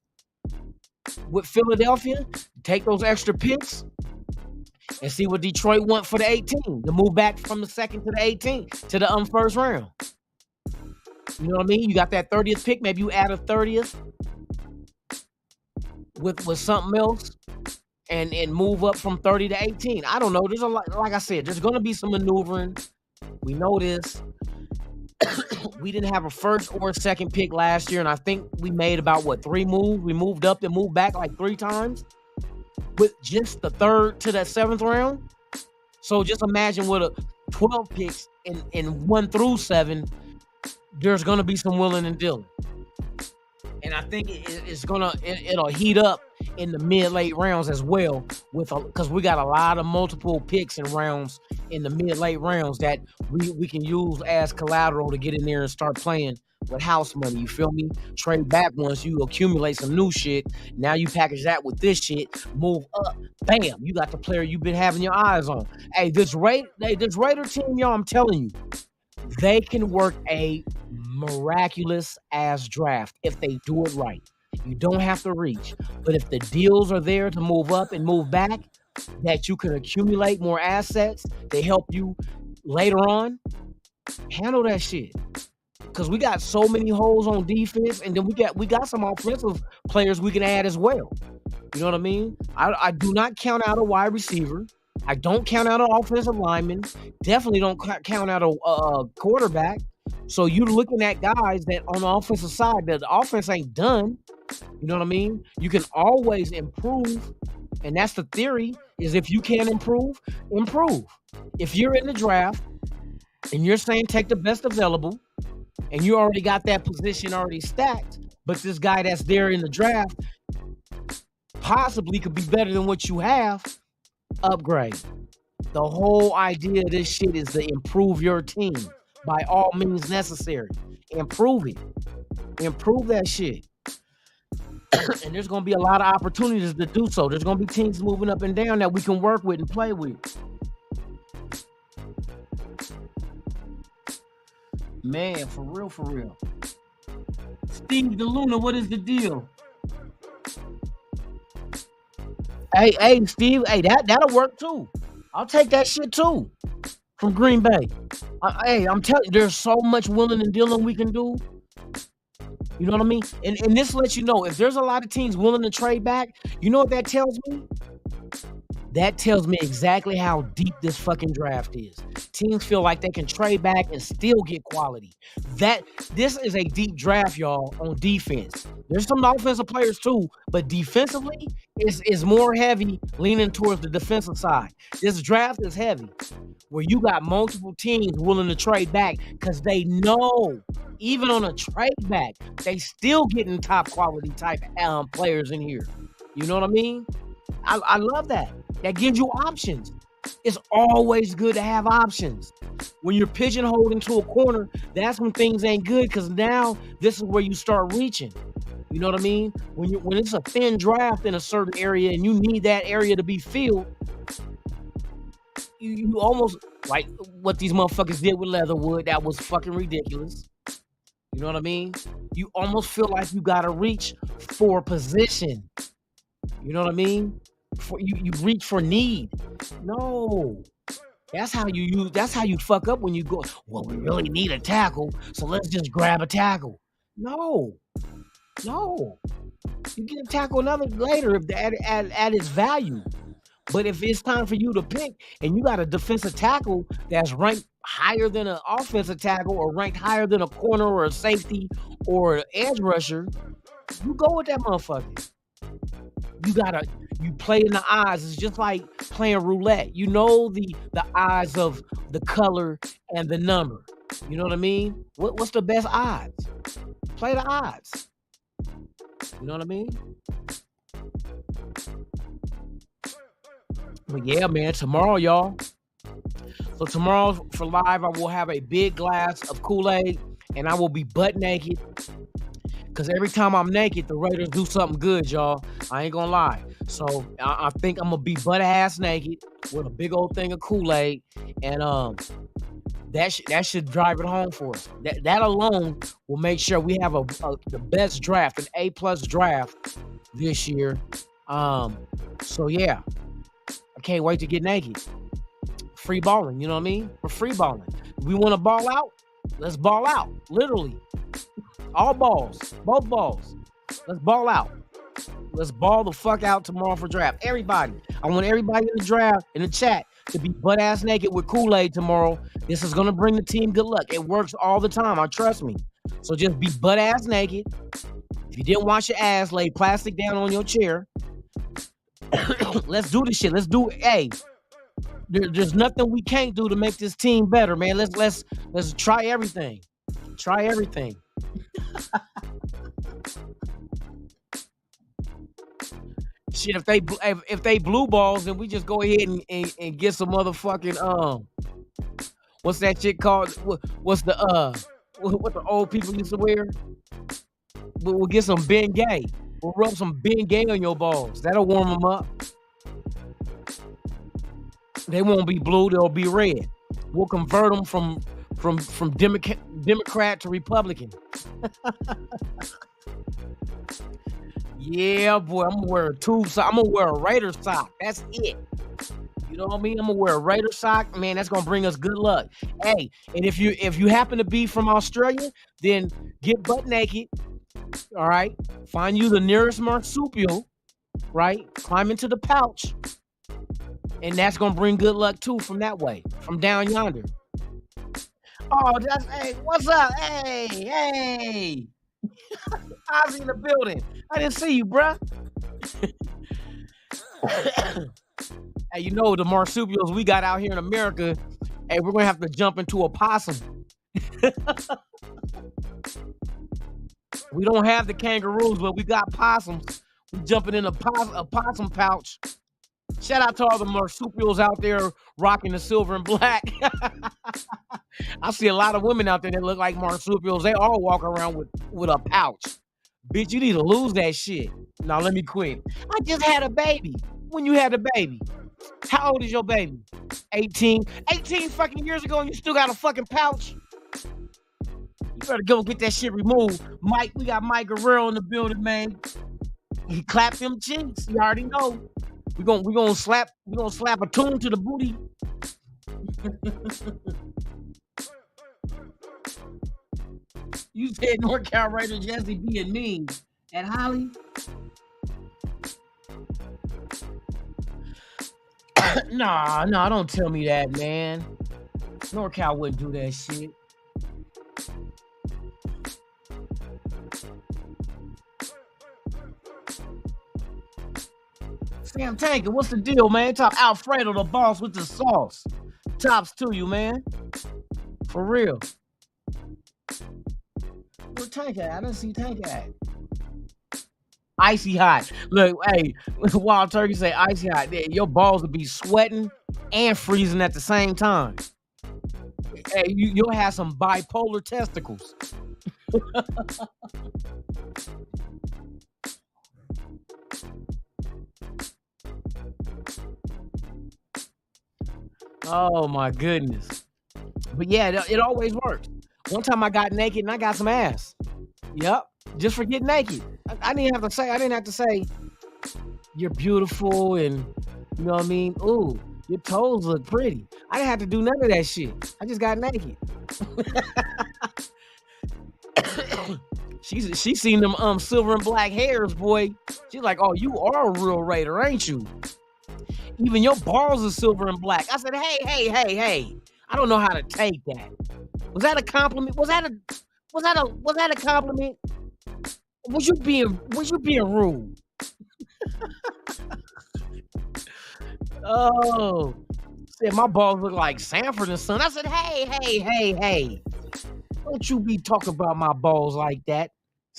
[SPEAKER 3] with Philadelphia, take those extra picks, and see what Detroit want for the 18 to move back from the 2nd to the 18th to the first round. You know what I mean? You got that 30th pick. Maybe you add a 30th with something else and move up from 30 to 18. I don't know. There's a lot. Like I said, there's going to be some maneuvering. We know this. We didn't have a first or a second pick last year, and I think we made about 3 moves. We moved up and moved back like 3 times with just the 3rd to that 7th round. So just imagine with 12 picks in 1 through 7, there's gonna be some willing and dealing. And I think it'll heat up in the mid-late rounds as well, because we got a lot of multiple picks and rounds in the mid-late rounds that we can use as collateral to get in there and start playing with house money. You feel me? Trade back once you accumulate some new shit. Now you package that with this shit, move up, bam, you got the player you've been having your eyes on. Hey, this Raider team, y'all, I'm telling you, they can work a miraculous ass draft if they do it right. You don't have to reach, but if the deals are there to move up and move back, that you can accumulate more assets, they help you later on, handle that shit. Because we got so many holes on defense, and then we got some offensive players we can add as well. You know what I mean? I do not count out a wide receiver. I don't count out an offensive lineman. Definitely don't count out a quarterback. So you're looking at guys that on the offensive side, that the offense ain't done. You know what I mean? You can always improve. And that's the theory, is if you can improve, improve. If you're in the draft and you're saying take the best available and you already got that position already stacked, but this guy that's there in the draft possibly could be better than what you have, upgrade. The whole idea of this shit is to improve your team by all means necessary. Improve it. Improve that shit. And there's going to be a lot of opportunities to do so. There's going to be teams moving up and down that we can work with and play with. Man, for real, for real. Steve DeLuna, what is the deal? Hey, Steve, hey, that'll work too. I'll take that shit too from Green Bay. Hey, I'm telling you, there's so much willing and dealing we can do. You know what I mean? And this lets you know, if there's a lot of teams willing to trade back, you know what that tells me? That tells me exactly how deep this fucking draft is. Teams feel like they can trade back and still get quality. This is a deep draft, y'all, on defense. There's some offensive players too, but defensively is more heavy, leaning towards the defensive side. This draft is heavy, where you got multiple teams willing to trade back because they know, even on a trade back, they still getting top quality type players in here. You know what I mean? I love that. That gives you options. It's always good to have options. When you're pigeonholed into a corner, that's when things ain't good, because now this is where you start reaching. You know what I mean? When it's a thin draft in a certain area and you need that area to be filled, you almost, like what these motherfuckers did with Leatherwood, that was fucking ridiculous. You know what I mean? You almost feel like you gotta reach for position. You know what I mean? You reach for need. No. That's how you fuck up when you go, well, we really need a tackle, so let's just grab a tackle. No. You get a tackle later if at its value. But if it's time for you to pick and you got a defensive tackle that's ranked higher than an offensive tackle, or ranked higher than a corner or a safety or an edge rusher, you go with that motherfucker. You play in the eyes. It's just like playing roulette. You know the eyes of the color and the number. You know what I mean? What's the best odds? Play the odds. You know what I mean? But yeah, man, tomorrow, y'all. So tomorrow for live, I will have a big glass of Kool-Aid and I will be butt naked. Because every time I'm naked, the Raiders do something good, y'all. I ain't gonna lie. So I think I'm gonna be butt ass naked with a big old thing of Kool-Aid, and that should drive it home for us. That alone will make sure we have the best draft, an A+ draft this year. So yeah, I can't wait to get naked. Free balling, you know what I mean? We're free balling. We want to ball out? Let's ball out, literally. All balls, both balls. Let's ball out. Let's ball the fuck out tomorrow for draft. Everybody. I want everybody in the draft, in the chat, to be butt ass naked with Kool-Aid tomorrow. This is going to bring the team good luck. It works all the time. Trust me. So just be butt ass naked. If you didn't wash your ass, lay plastic down on your chair. Let's do this shit. Let's do it. Hey, there's nothing we can't do to make this team better, man. Let's try everything. Try everything. Shit, if they blue balls, then we just go ahead and get some motherfucking what's that shit called? What's the what the old people used to wear? We'll get some Bengay. We'll rub some Bengay on your balls. That'll warm them up. They won't be blue, they'll be red. We'll convert them from Democrat to Republican. Yeah, boy, I'm gonna wear a tube sock. I'm gonna wear a Raider sock. That's it. You know what I mean? I'm gonna wear a Raider sock. Man, that's gonna bring us good luck. Hey, and if you happen to be from Australia, then get butt naked. All right. Find you the nearest marsupial, right? Climb into the pouch. And that's gonna bring good luck too from that way, from down yonder. Oh, that's hey, what's up? Hey. Ozzy in the building. I didn't see you, bruh. Hey, you know the marsupials we got out here in America. Hey, we're gonna have to jump into a possum. We don't have the kangaroos, but we got possums. We jumping in a possum pouch. Shout out to all the marsupials out there rocking the silver and black. I see a lot of women out there that look like marsupials. They all walk around with a pouch. Bitch, you need to lose that shit. Now let me quit. I just had a baby. When you had a baby? How old is your baby? 18? 18 fucking years ago and you still got a fucking pouch? You better go get that shit removed. Mike, we got Mike Guerrero in the building, man. He clapped them cheeks. You already know. We gonna slap a tune to the booty. You said NorCal Raider Jesse being mean at Holly. Nah, don't tell me that, man. NorCal wouldn't do that shit. Sam Tanker, what's the deal, man? Top Alfredo, the boss with the sauce. Tops to you, man. For real. Where's Tank at? I didn't see Tank at. Icy hot. Look, hey, Wild Turkey say icy hot. Your balls will be sweating and freezing at the same time. Hey, you'll have some bipolar testicles. Oh my goodness. But yeah, it always works. One time I got naked and I got some ass. Yep. Just for getting naked. I didn't have to say you're beautiful and you know what I mean? Ooh, your toes look pretty. I didn't have to do none of that shit. I just got naked. She seen them silver and black hairs, boy. She's like, oh, you are a real Raider, ain't you? Even your balls are silver and black. I said, hey. I don't know how to take that. Was that a compliment? Was that a compliment? Was you being rude? Oh, said my balls look like Sanford and Son. I said, hey. Don't you be talking about my balls like that,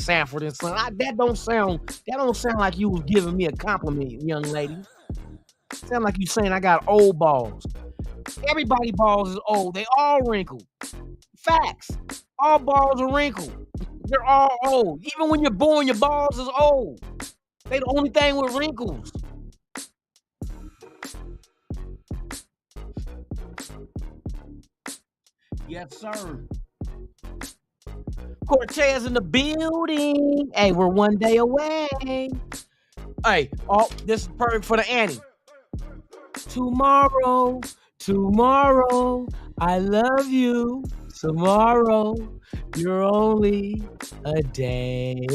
[SPEAKER 3] Sanford and Son. That don't sound like you was giving me a compliment, young lady. Sound like you saying I got old balls. Everybody's balls is old. They all wrinkled. Facts. All balls are wrinkled. They're all old. Even when you're born, your balls is old. They the only thing with wrinkles. Yes, sir. Cortez in the building. Hey, we're one day away. Hey, this is perfect for the Annie. Tomorrow, I love you. Tomorrow, you're only a day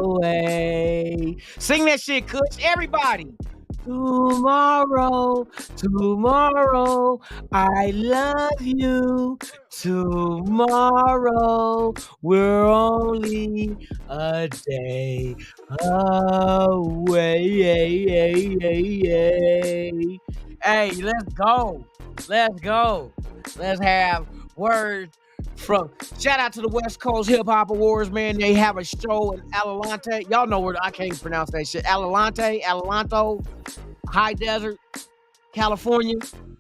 [SPEAKER 3] away. Sing that shit, Kush. Everybody. Tomorrow, I love you. Tomorrow, we're only a day away. Hey, let's go. Let's have words from shout out to the West Coast Hip Hop Awards, man. They have a show in Adelanto. Y'all know where I can't pronounce that shit. Adelanto, High Desert, California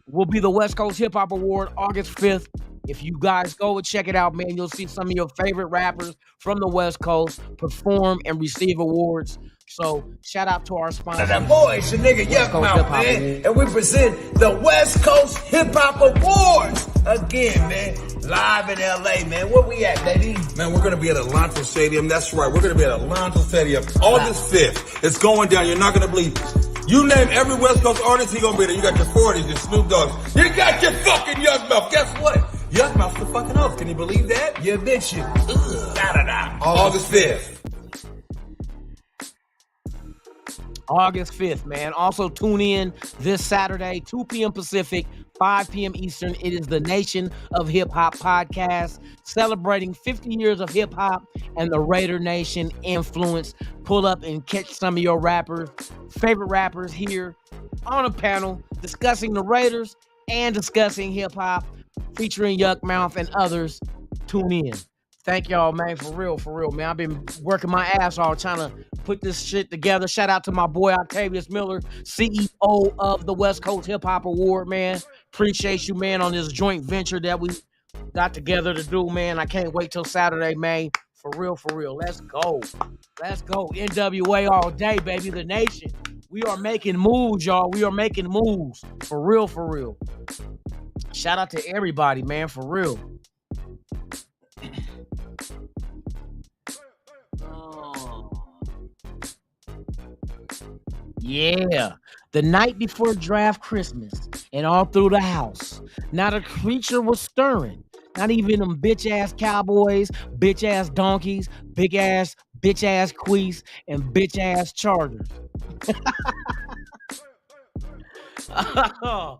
[SPEAKER 3] will be the West Coast Hip Hop Award August 5th. If you guys go and check it out, man, you'll see some of your favorite rappers from the West Coast perform and receive awards. So shout out to our sponsor.
[SPEAKER 4] That boy, it's your nigga Yuckmouth, man. And we present the West Coast Hip Hop Awards again, man. Live in LA, man. Where we at, baby?
[SPEAKER 5] Man, we're going to be at Atlanta Stadium. That's right. We're going to be at Atlanta Stadium August 5th. It's going down. You're not going to believe it. You name every West Coast artist, he going to be there. You got your 40s, your Snoop Dogg's. You got your fucking Yuckmouth. Guess what? Yuckmouth's the fucking host. Can you believe that?
[SPEAKER 4] Yeah, bitch.
[SPEAKER 5] August 5th.
[SPEAKER 3] August 5th, man. Also tune in this Saturday, 2 p.m. Pacific, 5 p.m. Eastern. It is the Nation of Hip Hop podcast, celebrating 50 years of hip hop and the Raider Nation influence. Pull up and catch some of your favorite rappers here on a panel discussing the Raiders and discussing hip hop, featuring Yuck Mouth and others. Tune in. Thank y'all, man, for real, man. I've been working my ass off trying to put this shit together. Shout out to my boy Octavius Miller, CEO of the West Coast Hip Hop Award, man. Appreciate you, man, on this joint venture that we got together to do, man. I can't wait till Saturday, man. For real. Let's go. NWA all day, baby. The Nation. We are making moves, y'all. We are making moves. For real. Shout out to everybody, man. For real. Yeah, the night before draft Christmas, and all through the house, not a creature was stirring. Not even them bitch-ass Cowboys, bitch-ass Donkeys, bitch-ass Queese, and bitch-ass Chargers. Oh,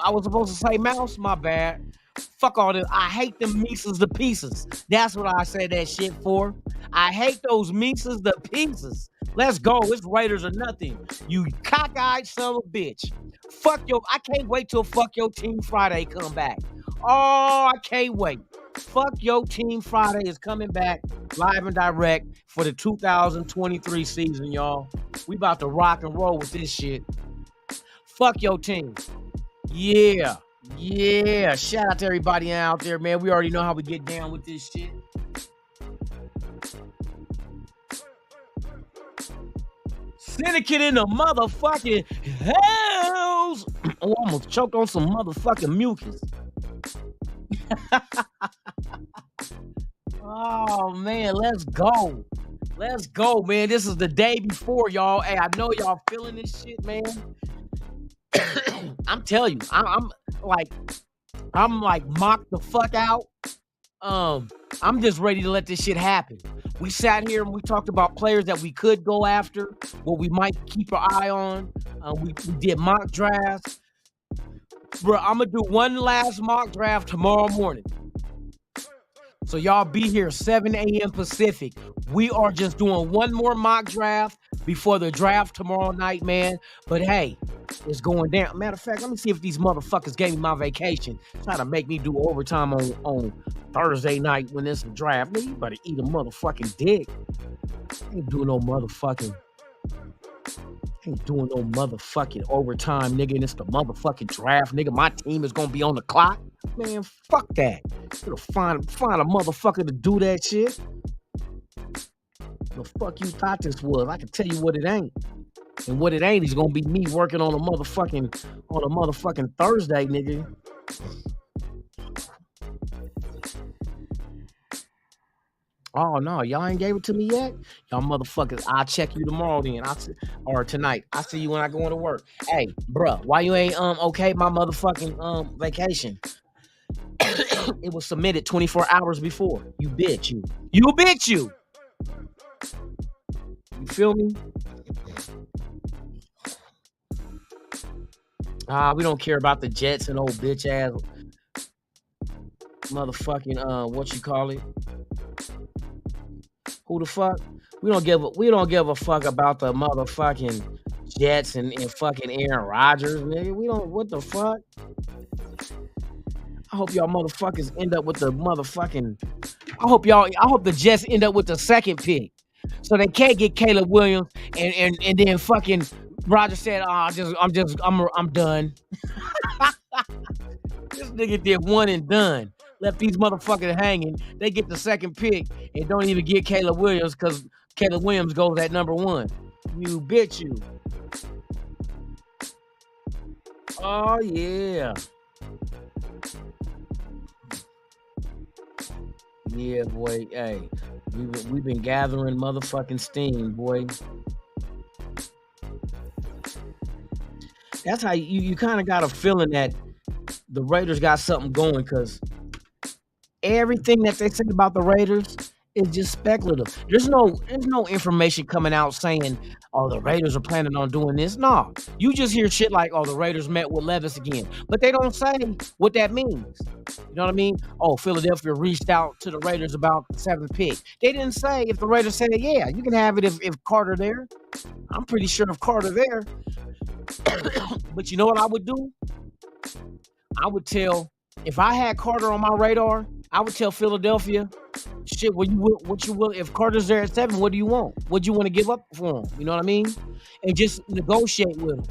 [SPEAKER 3] I was supposed to say mouse? My bad. Fuck all this. I hate them Mises to pieces. That's what I said that shit for. I hate those Mises to pieces. Let's go. It's Raiders or nothing. You cockeyed son of a bitch. I can't wait till Fuck Your Team Friday come back. Oh, I can't wait. Fuck Your Team Friday is coming back live and direct for the 2023 season, y'all. We about to rock and roll with this shit. Fuck Your Team. Yeah. Shout out to everybody out there, man. We already know how we get down with this shit. Syndicate in the motherfucking house. Oh, I almost choked on some motherfucking mucus. Oh, man, let's go. Man. This is the day before, y'all. Hey, I know y'all feeling this shit, man. I'm telling you, I'm like mocked the fuck out. I'm just ready to let this shit happen. We sat here and we talked about players that we could go after, what we might keep our eye on. We did mock drafts. Bro, I'm going to do one last mock draft tomorrow morning. So y'all be here 7 a.m. Pacific. We are just doing one more mock draft before the draft tomorrow night, man. But hey, it's going down. Matter of fact, let me see if these motherfuckers gave me my vacation. Trying to make me do overtime on Thursday night when it's a draft. Nigga, you better eat a motherfucking dick. Ain't doing no motherfucking overtime, nigga. And it's the motherfucking draft, nigga. My team is gonna be on the clock. Man, fuck that. Gotta find a motherfucker to do that shit. The fuck you thought this was? I can tell you what it ain't. And what it ain't is gonna be me working on a motherfucking Thursday, nigga. Oh no, y'all ain't gave it to me yet? Y'all motherfuckers, I'll check you tomorrow then. Or tonight. I'll see you when I go into work. Hey, bruh, why you ain't okay my motherfucking vacation? It was submitted 24 hours before. You bitch, you. You bitch, you. You feel me? We don't care about the Jets and old bitch ass motherfucking what you call it? Who the fuck? We don't give a fuck about the motherfucking Jets and fucking Aaron Rodgers, nigga. We don't. What the fuck? I hope y'all motherfuckers end up with the motherfucking. I hope the Jets end up with the second pick, so they can't get Caleb Williams and then fucking Rodgers said, I'm done. This nigga did one and done. Left these motherfuckers hanging. They get the second pick and don't even get Caleb Williams because Caleb Williams goes at number 1. You bitch, you. Oh yeah. Yeah, boy. Hey, we've been gathering motherfucking steam, boy. That's how you kind of got a feeling that the Raiders got something going, because everything that they say about the Raiders It's just speculative. There's no information coming out saying, oh, the Raiders are planning on doing this. No, you just hear shit like, oh, the Raiders met with Levis again, but they don't say what that means. You know what I mean? Oh, Philadelphia reached out to the Raiders about the 7th pick. They didn't say if the Raiders said, yeah, you can have it if Carter there. I'm pretty sure if Carter there. But you know what I would do? I would tell, if I had Carter on my radar, I would tell Philadelphia, shit, what you will, if Carter's there at 7, what do you want? What do you want to give up for him? You know what I mean? And just negotiate with them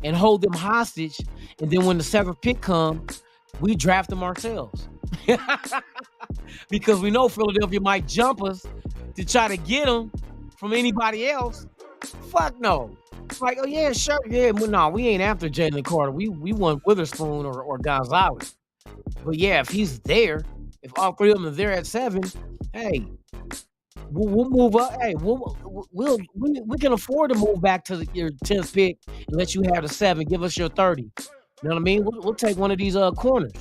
[SPEAKER 3] and hold them hostage. And then when the 7th pick comes, we draft them ourselves. Because we know Philadelphia might jump us to try to get them from anybody else. Fuck no. Like, oh yeah, sure, yeah, but no, we ain't after Jalen Carter. We want Witherspoon or Gonzalez. But yeah, if he's there, if all three of them are there at 7, hey, we'll move up. Hey, we can afford to move back to your 10th pick and let you have the 7. Give us your 30. You know what I mean? We'll take one of these corners.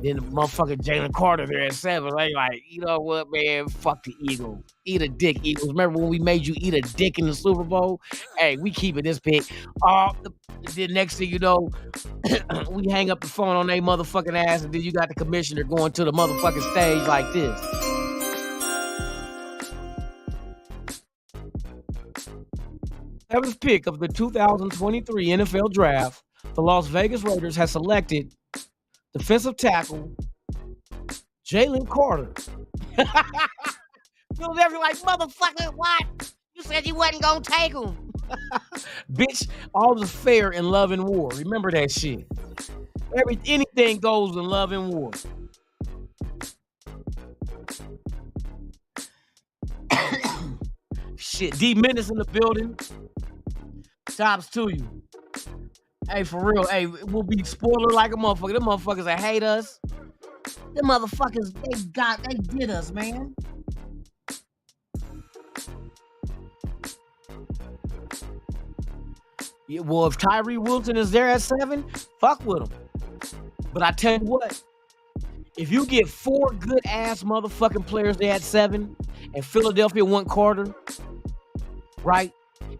[SPEAKER 3] Then the motherfucking Jalen Carter there at 7. Like, you know what, man? Fuck the Eagles. Eat a dick, Eagles. Remember when we made you eat a dick in the Super Bowl? Hey, we keeping this pick. The next thing you know, we hang up the phone on their motherfucking ass, and then you got the commissioner going to the motherfucking stage like this. Seventh pick of the 2023 NFL Draft, the Las Vegas Raiders has selected defensive tackle Jalen Carter. Philadelphia like, motherfucker, what? You said you wasn't gonna take him. Bitch, all is fair in love and war. Remember that shit. Anything goes in love and war. Shit, D Menace in the building. Tops to you. Hey, for real, hey, we'll be spoiler like a motherfucker. Them motherfuckers that hate us. Them motherfuckers, they did us, man. Yeah, well, if Tyree Wilson is there at 7, fuck with him. But I tell you what, if you get 4 good-ass motherfucking players there at 7, and Philadelphia want Carter, right,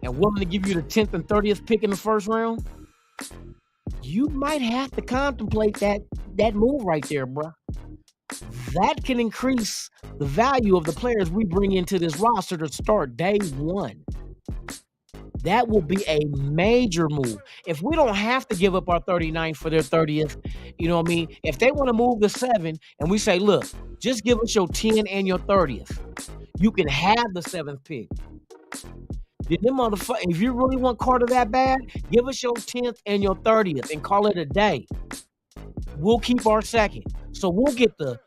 [SPEAKER 3] and willing to give you the 10th and 30th pick in the first round, you might have to contemplate that move right there, bro. That can increase the value of the players we bring into this roster to start day 1. That will be a major move. If we don't have to give up our 39th for their 30th, you know what I mean? If they want to move to 7 and we say, look, just give us your 10 and your 30th, you can have the 7th pick. Then them motherfuckers, if you really want Carter that bad, give us your 10th and your 30th and call it a day. We'll keep our 2nd. So we'll get the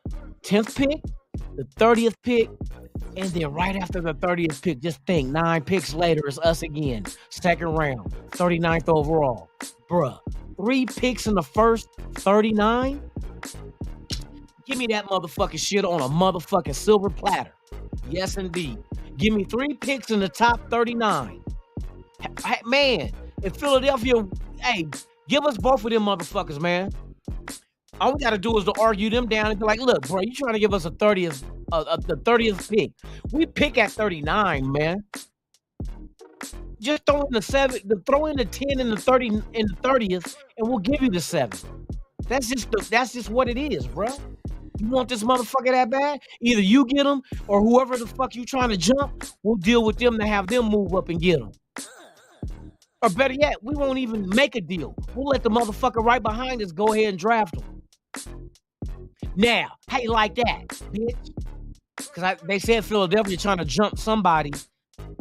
[SPEAKER 3] 10th pick, the 30th pick, and then right after the 30th pick, just think 9 picks later, it's us again. 2nd round, 39th overall. Bruh, 3 picks in the first 39? Give me that motherfucking shit on a motherfucking silver platter. Yes, indeed. Give me 3 picks in the top 39. Man, if Philadelphia, hey, give us both of them motherfuckers, man. All we got to do is to argue them down and be like, look, bro, you trying to give us the 30th pick. We pick at 39, man. Just throw in the 7, throw in the 10 and the 30 and the 30th, and we'll give you the 7. That's just what it is, bro. You want this motherfucker that bad? Either you get them or whoever the fuck you trying to jump, we'll deal with them to have them move up and get them. Or better yet, we won't even make a deal. We'll let the motherfucker right behind us go ahead and draft them. Now, how you like that, bitch? Because they said Philadelphia trying to jump somebody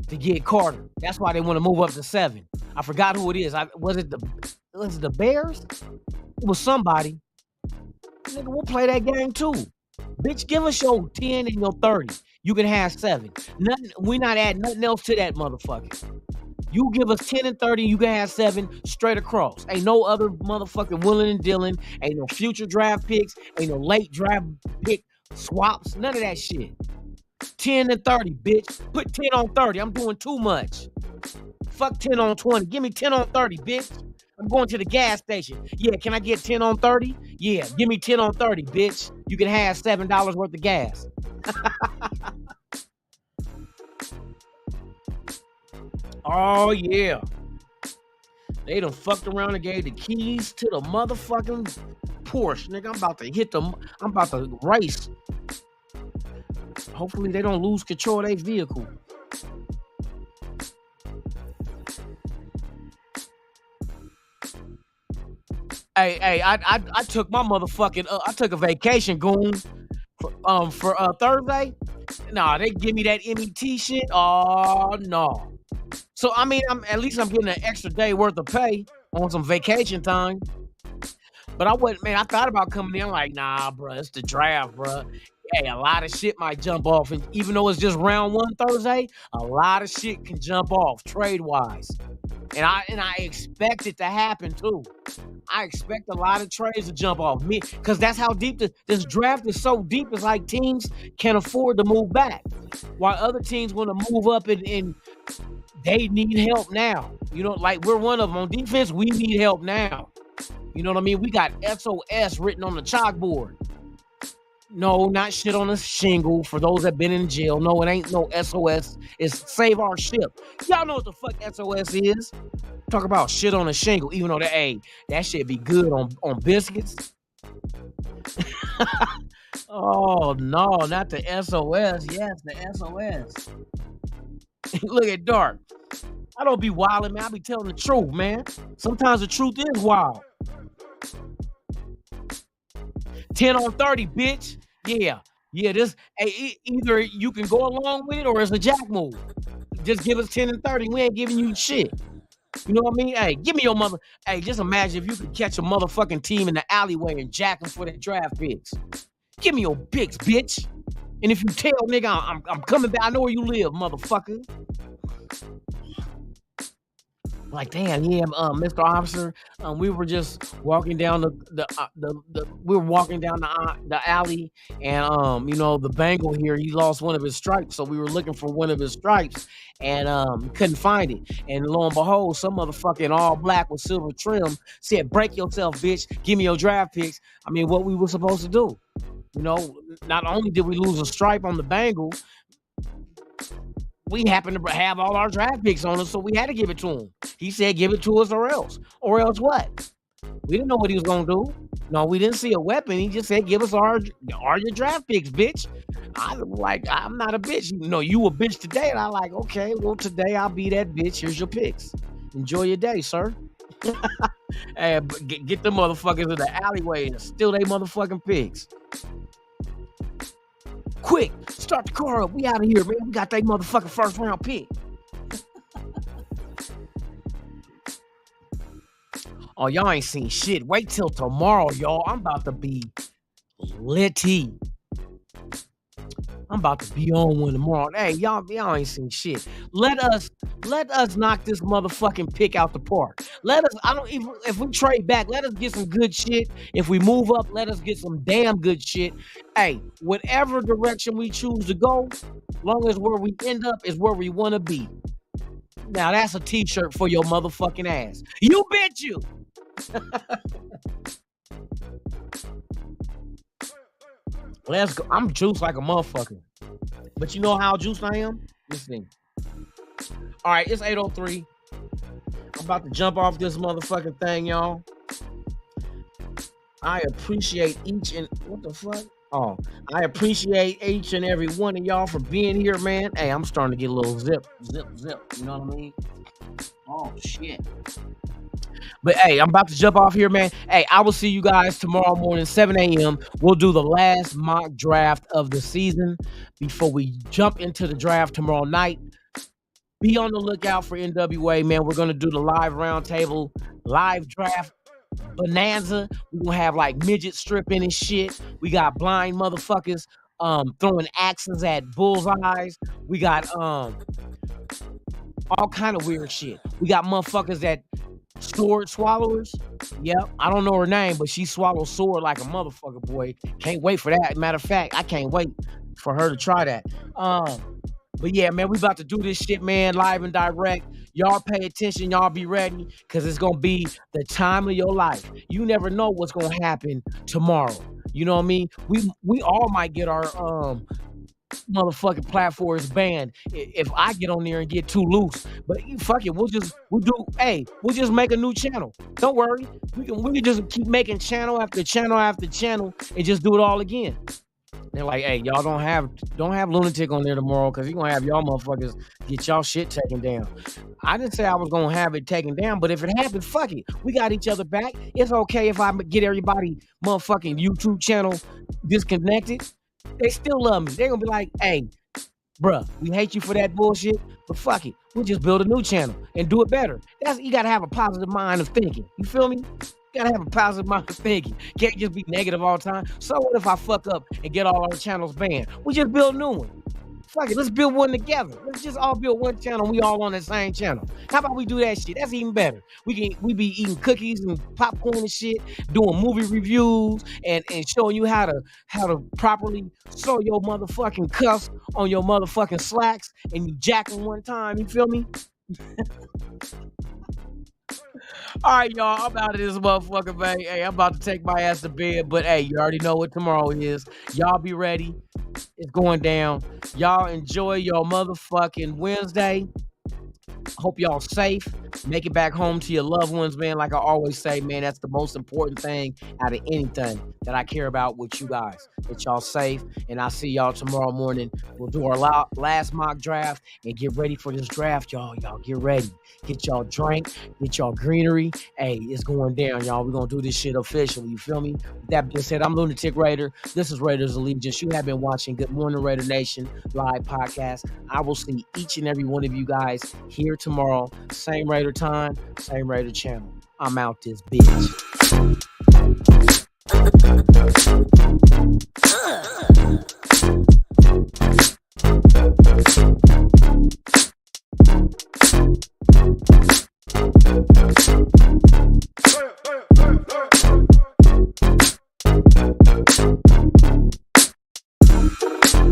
[SPEAKER 3] to get Carter. That's why they want to move up to 7. I forgot who it is. Was it the Bears? It was somebody. Nigga, we'll play that game too. Bitch, give us your 10 and your 30. You can have 7. We're not adding nothing else to that motherfucker. You give us 10 and 30, you can have 7 straight across. Ain't no other motherfucking willing and dealing. Ain't no future draft picks. Ain't no late draft pick swaps. None of that shit. 10 and 30, bitch. Put 10 on 30. I'm doing too much. Fuck 10 on 20. Give me 10 on 30, bitch. I'm going to the gas station. Yeah, can I get 10 on 30? Yeah, give me 10 on 30, bitch. You can have $7 worth of gas. Oh yeah. They done fucked around and gave the keys to the motherfucking Porsche. Nigga, I'm about to hit them. I'm about to race. Hopefully they don't lose control of their vehicle. Hey, I took my motherfucking I took a vacation, goon, for Thursday. Nah, they give me that MET shit. Oh no. So I mean, at least I'm getting an extra day worth of pay on some vacation time. But I wouldn't, man. I thought about coming in. I'm like, nah, bro, it's the draft, bro. Hey, a lot of shit might jump off, and even though it's just round one Thursday, a lot of shit can jump off trade wise, and I expect it to happen too. I expect a lot of trades to jump off me because that's how deep this draft is. So deep, it's like teams can afford to move back, while other teams want to move up and they need help now. You know, like we're one of them on defense. We need help now. You know what I mean? We got SOS written on the chalkboard. No, not shit on a shingle for those that been in jail. No, it ain't no SOS. It's save our ship. Y'all know what the fuck SOS is. Talk about shit on a shingle, even though that shit be good on biscuits. Oh no, not the SOS. Yes, the SOS. Look at Dark. I don't be wilding, man. I be telling the truth, man. Sometimes the truth is wild. 10 on 30, bitch. Yeah. This either you can go along with it or it's a jack move. Just give us 10 and 30. We ain't giving you shit. You know what I mean? Hey, give me your mother. Hey, just imagine if you could catch a motherfucking team in the alleyway and jack them for their draft picks. Give me your picks, bitch. And if you tell nigga I'm coming back, I know where you live, motherfucker. Like, damn, yeah, Mr. Officer, we were just walking down we were walking down the alley, and you know, the Bengal here, he lost one of his stripes, so we were looking for one of his stripes, and couldn't find it, and lo and behold, some motherfucking all black with silver trim said, "Break yourself, bitch. Give me your draft picks." I mean, what we were supposed to do? You know, not only did we lose a stripe on the Bengal, we happened to have all our draft picks on us, so we had to give it to him. He said, give it to us or else. Or else what? We didn't know what he was going to do. No, we didn't see a weapon. He just said, give us all your draft picks, bitch. I was like, I'm not a bitch. You know, you a bitch today. And I like, okay, well, today I'll be that bitch. Here's your picks. Enjoy your day, sir. Hey, get the motherfuckers in the alleyway and steal their motherfucking picks. Quick, start the car up. We out of here, man. We got that motherfucking first round pick. Oh, y'all ain't seen shit. Wait till tomorrow, y'all. I'm about to be litty. I'm about to be on one tomorrow. Hey, y'all ain't seen shit. Let us knock this motherfucking pick out the park. If we trade back, let us get some good shit. If we move up, let us get some damn good shit. Hey, whatever direction we choose to go, long as where we end up is where we want to be. Now that's a t-shirt for your motherfucking ass. You bet you. Let's go. I'm juiced like a motherfucker. But you know how juiced I am? Listen. All right, it's 8:03. I'm about to jump off this motherfucking thing, y'all. I appreciate what the fuck? Oh, I appreciate each and every one of y'all for being here, man. Hey, I'm starting to get a little zip. You know what I mean? Oh, shit. But hey, I'm about to jump off here, man. Hey, I will see you guys tomorrow morning, 7 a.m. We'll do the last mock draft of the season before we jump into the draft tomorrow night. Be on the lookout for NWA, man. We're going to do the live roundtable, live draft bonanza. We're going to have like midget stripping and shit. We got blind motherfuckers throwing axes at bullseyes. We got all kind of weird shit. We got motherfuckers that sword swallowers. Yep, I don't know her name, but she swallows sword like a motherfucker, boy. Can't wait for that. Matter of fact, I can't wait for her to try that. But yeah, man, we about to do this shit, man, live and direct. Y'all pay attention. Y'all be ready, because it's going to be the time of your life. You never know what's going to happen tomorrow. You know what I mean? We all might get our motherfucking platform is banned if I get on there and get too loose. But fuck it, we'll just make a new channel. Don't worry. We can just keep making channel after channel after channel and just do it all again. They're like, hey, y'all don't have Lunatic on there tomorrow because he's gonna have y'all motherfuckers get y'all shit taken down. I didn't say I was gonna have it taken down, but if it happens, fuck it. We got each other back. It's okay if I get everybody motherfucking YouTube channel disconnected. They still love me. They're gonna be like, hey, bruh, we hate you for that bullshit, but fuck it. We'll just build a new channel and do it better. You gotta have a positive mind of thinking. You feel me? You gotta have a positive mind of thinking. Can't just be negative all the time. So what if I fuck up and get all our channels banned? We just build a new one. Fuck it, let's build one together. Let's just all build one channel. We all on the same channel. How about we do that shit? That's even better. We be eating cookies and popcorn and shit, doing movie reviews and showing you how to properly sew your motherfucking cuffs on your motherfucking slacks and you jack them one time. You feel me? All right, y'all. I'm out of this motherfucker, man. Hey, I'm about to take my ass to bed, but hey, you already know what tomorrow is. Y'all be ready. It's going down. Y'all enjoy your motherfucking Wednesday. Hope y'all safe. Make it back home to your loved ones, man. Like I always say, man, that's the most important thing out of anything that I care about with you guys. That y'all safe. And I'll see y'all tomorrow morning. We'll do our last mock draft and get ready for this draft, y'all. Y'all get ready. Get y'all drink. Get y'all greenery. Hey, it's going down, y'all. We're going to do this shit officially. You feel me? With that being said, I'm Lunatic Raider. This is Raiders Allegiance. You have been watching Good Morning Raider Nation live podcast. I will see each and every one of you guys here tomorrow. Same Raider time, same Raider channel. I'm out this bitch.